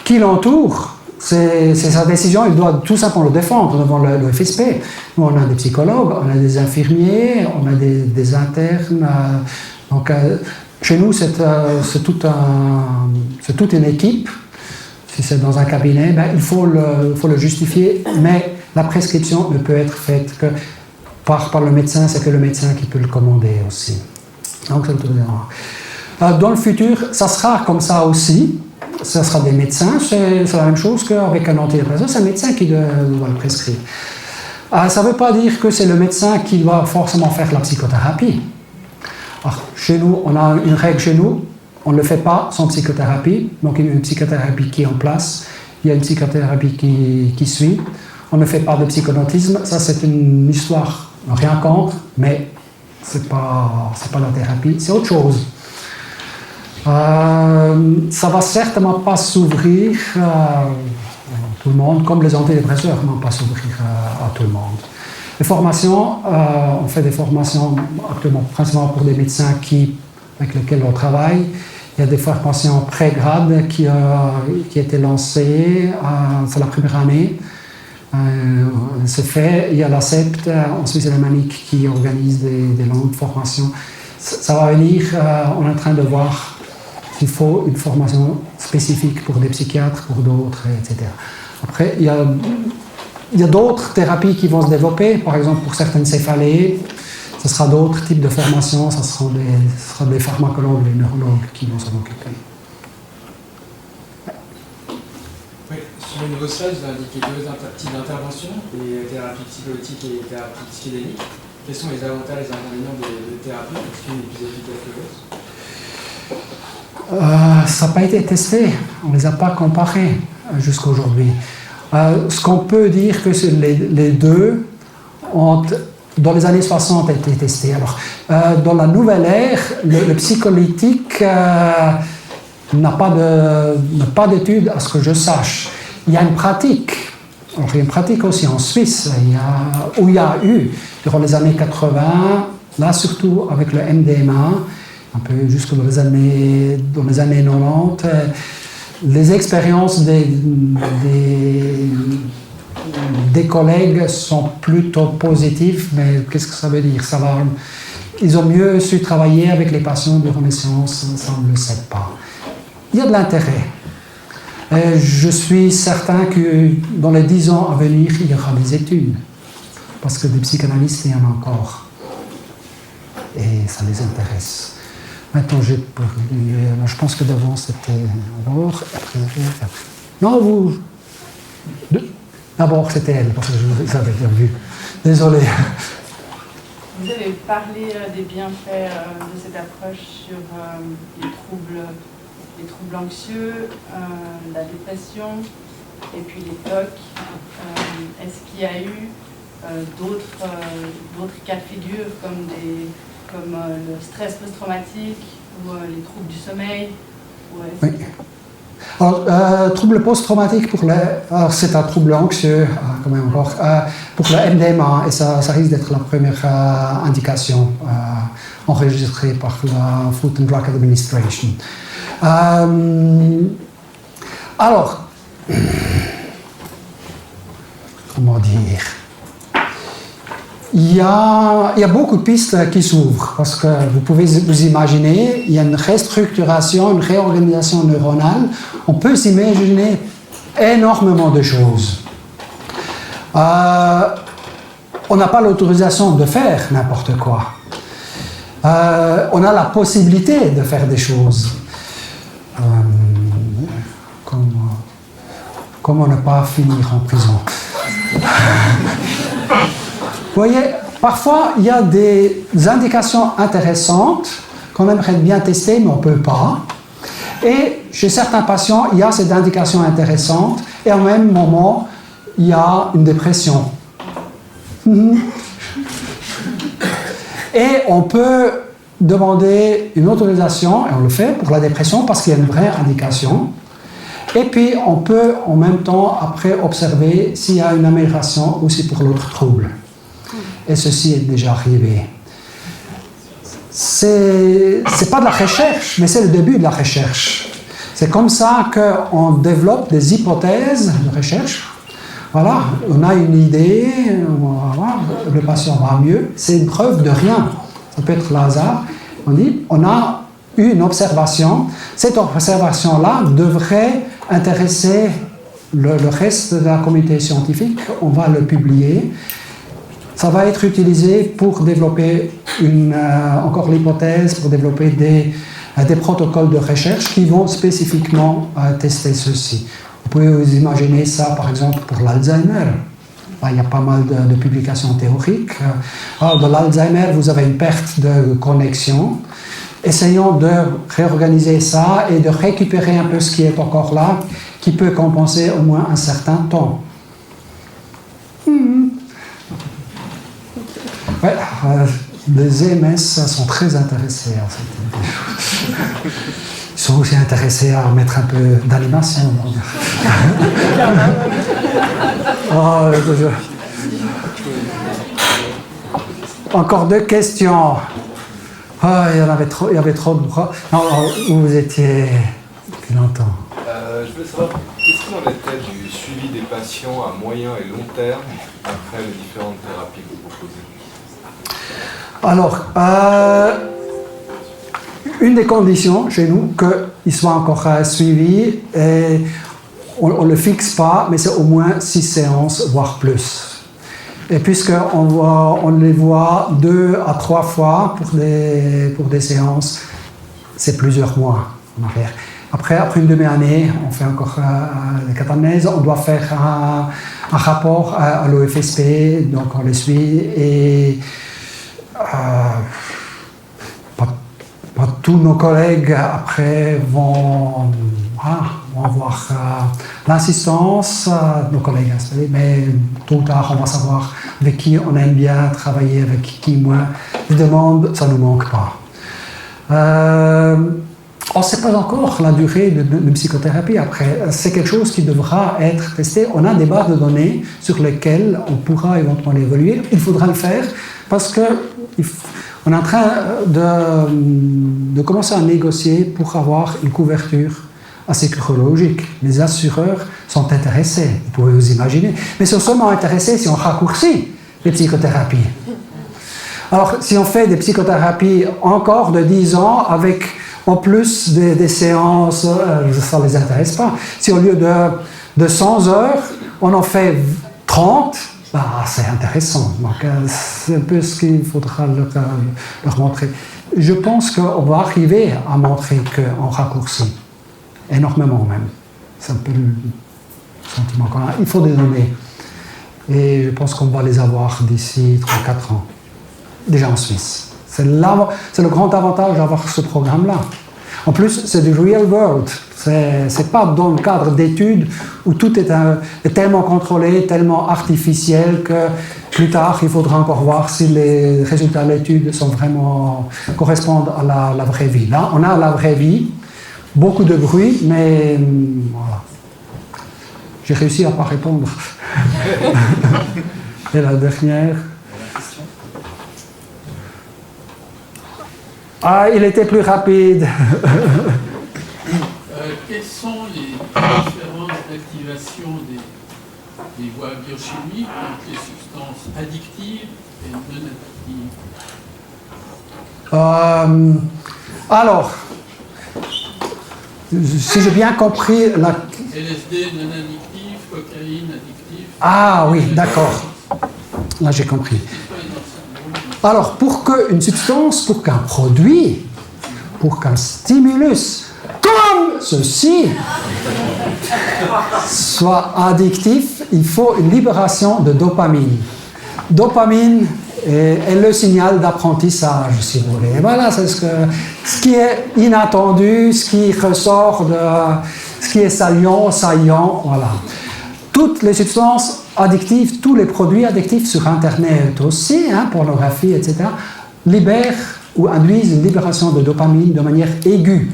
qui l'entoure, c'est sa décision, il doit tout simplement le défendre devant le FSP. Nous, on a des psychologues, on a des infirmiers, on a des internes. Donc, chez nous, c'est toute une équipe. Si c'est dans un cabinet, il faut le justifier, mais la prescription ne peut être faite que par le médecin, c'est que le médecin qui peut le commander aussi. Donc, dans le futur, ça sera comme ça aussi. Ce sera des médecins, c'est la même chose qu'avec un antidépresseur, c'est un médecin qui doit le prescrire. Ça ne veut pas dire que c'est le médecin qui doit forcément faire la psychothérapie. Alors, chez nous, on a une règle chez nous, on ne le fait pas sans psychothérapie, donc il y a une psychothérapie qui est en place, il y a une psychothérapie qui suit. On ne fait pas de psychonautisme, ça c'est une histoire, rien contre, mais ce n'est pas la thérapie, c'est autre chose. Ça va certainement pas s'ouvrir à tout le monde, comme les antidépresseurs ne vont pas s'ouvrir à tout le monde. Les formations, on fait des formations actuellement principalement pour des médecins avec lesquels on travaille. Il y a des formations pré-grade qui étaient lancées, c'est la première année. C'est fait. Il y a la CEPT en Suisse alémanique qui organise des longues formations. Ça va venir, on est en train de voir qu'il faut une formation spécifique pour des psychiatres, pour d'autres, etc. Après, il y a d'autres thérapies qui vont se développer, par exemple pour certaines céphalées, ce sera d'autres types de formations, ce seront des pharmacologues, des neurologues qui vont s'en occuper. Oui, sur le nouveau slide, vous avez indiqué deux types d'interventions, les thérapies psychotiques et les thérapies psychédéliques. Quels sont les avantages et les inconvénients des thérapies? Est-ce qu'une est plus efficace que l'autre? Ça n'a pas été testé, on ne les a pas comparés jusqu'à aujourd'hui. Ce qu'on peut dire que les deux ont, dans les années 60, été testés. Alors, dans la nouvelle ère, le psycholytique n'a pas d'études à ce que je sache. Il y a une pratique. Alors, il y a une pratique aussi en Suisse, où il y a eu, durant les années 80, là surtout avec le MDMA, un peu jusque dans les années 90, les expériences des collègues sont plutôt positives, mais qu'est-ce que ça veut dire? Ils ont mieux su travailler avec les patients durant les séances, ça on ne le sait pas. Il y a de l'intérêt. Et je suis certain que dans les 10 ans à venir, il y aura des études. Parce que des psychanalystes, il y en a encore. Et ça les intéresse. Maintenant, je pense que d'avant, c'était d'abord. Non, vous. D'abord, c'était elle, parce que je vous avais bien vu. Désolé. Vous avez parlé des bienfaits de cette approche sur les troubles anxieux, la dépression et puis les TOC. Est-ce qu'il y a eu d'autres cas de figure comme le stress post-traumatique ou les troubles du sommeil? Oui. Alors, trouble post-traumatique c'est un trouble anxieux, quand même encore, pour le MDMA, et ça risque d'être la première indication enregistrée par la Food and Drug Administration. Alors, comment dire? Il y a beaucoup de pistes qui s'ouvrent, parce que vous pouvez vous imaginer, il y a une restructuration, une réorganisation neuronale. On peut s'imaginer énormément de choses. On n'a pas l'autorisation de faire n'importe quoi. On a la possibilité de faire des choses. Comment ne pas finir en prison? Vous voyez, parfois, il y a des indications intéressantes qu'on aimerait bien tester, mais on ne peut pas. Et chez certains patients, il y a cette indication intéressante, et au même moment, il y a une dépression. Et on peut demander une autorisation, et on le fait pour la dépression, parce qu'il y a une vraie indication. Et puis, on peut en même temps, après, observer s'il y a une amélioration aussi pour l'autre trouble. Et ceci est déjà arrivé. C'est pas de la recherche, mais c'est le début de la recherche. C'est comme ça qu'on développe des hypothèses de recherche. Voilà, on a une idée, le patient va mieux. C'est une preuve de rien. Ça peut être le hasard. On dit, on a eu une observation. Cette observation-là devrait intéresser le reste de la communauté scientifique. On va le publier. Ça va être utilisé pour développer encore l'hypothèse, pour développer des protocoles de recherche qui vont spécifiquement tester ceci. Vous pouvez vous imaginer ça, par exemple, pour l'Alzheimer. Là, il y a pas mal de publications théoriques. Alors, de l'Alzheimer, vous avez une perte de connexion. Essayons de réorganiser ça et de récupérer un peu ce qui est encore là, qui peut compenser au moins un certain temps. Ouais, les EMS sont très intéressés à cette idée. Ils sont aussi intéressés à mettre un peu d'animation. Encore deux questions. Il y avait trop de bras. Non, vous étiez depuis longtemps. Je veux savoir, qu'est-ce qu'il en était du suivi des patients à moyen et long terme après les différentes thérapies que vous proposez? Alors, une des conditions chez nous, qu'il soit encore suivi, et on ne le fixe pas, mais c'est au moins 6 séances, voire plus. Et puisqu'on les voit 2 à 3 fois pour des séances, c'est plusieurs mois en arrière. Après une demi-année, on fait encore des catamnèses, on doit faire un rapport à l'OFSP, donc on les suit, et pas tous nos collègues après vont avoir l'assistance de nos collègues installés, mais tôt ou tard on va savoir avec qui on aime bien travailler, avec qui moins. Les demandes, ça ne nous manque pas. On ne sait pas encore la durée de psychothérapie après. C'est quelque chose qui devra être testé. On a des bases de données sur lesquelles on pourra éventuellement évoluer. Il faudra le faire parce qu'on est en train de commencer à négocier pour avoir une couverture psychologique. Les assureurs sont intéressés, vous pouvez vous imaginer. Mais ils sont seulement intéressés si on raccourcit les psychothérapies. Alors, si on fait des psychothérapies encore de 10 ans avec en plus des séances, ça ne les intéresse pas. Si au lieu de 100 heures, on en fait 30, c'est intéressant. Donc, c'est un peu ce qu'il faudra leur montrer. Je pense qu'on va arriver à montrer qu'on raccourcit énormément même. C'est un peu le sentiment qu'on a. Il faut des données. Et je pense qu'on va les avoir d'ici 3-4 ans. Déjà en Suisse. C'est le grand avantage d'avoir ce programme-là. En plus, c'est du real world. C'est pas dans le cadre d'études où tout est tellement contrôlé, tellement artificiel que plus tard, il faudra encore voir si les résultats de l'étude correspondent à la vraie vie. Là, on a la vraie vie, beaucoup de bruit, mais voilà. J'ai réussi à ne pas répondre. Et la dernière. Ah, il était plus rapide. Quelles sont les différences d'activation des voies biochimiques entre les substances addictives et non addictives? Alors, si j'ai bien compris... LSD non addictif, cocaïne addictif... Ah oui, d'accord. Là, j'ai compris. Alors, pour qu'une substance, pour qu'un produit, pour qu'un stimulus, comme ceci, soit addictif, il faut une libération de dopamine. Dopamine est le signal d'apprentissage, si vous voulez. Et voilà, c'est ce qui est inattendu, ce qui ressort de ce qui est saillant, voilà. Toutes les substances addictives, tous les produits addictifs sur Internet aussi, pornographie, etc., libèrent ou induisent une libération de dopamine de manière aiguë,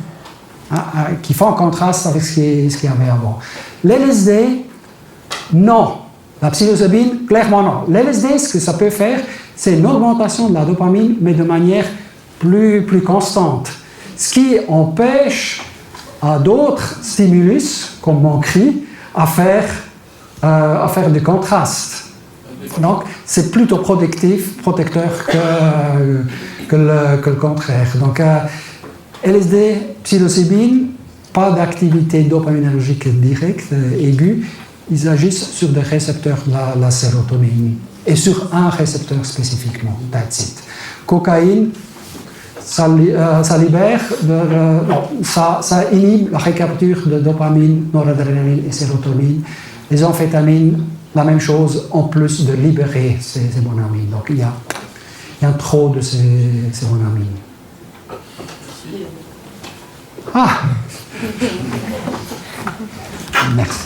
qui fait en contraste avec ce qu'il y avait avant. L'LSD, non. La psilocybine, clairement non. L'LSD, ce que ça peut faire, c'est une augmentation de la dopamine, mais de manière plus constante. Ce qui empêche à d'autres stimulus, comme mon cri, à faire du contraste. Donc, c'est plutôt protecteur que le contraire. Donc, LSD, psilocybine, pas d'activité dopaminergique directe, aiguë, ils agissent sur des récepteurs de la sérotonine et sur un récepteur spécifiquement, that's it. Cocaïne, ça libère, ça inhibe la recapture de dopamine, noradrénaline et sérotonine. Les amphétamines, la même chose, en plus de libérer ces monoamines. Donc il y a trop de ces monoamines. Ah! Merci.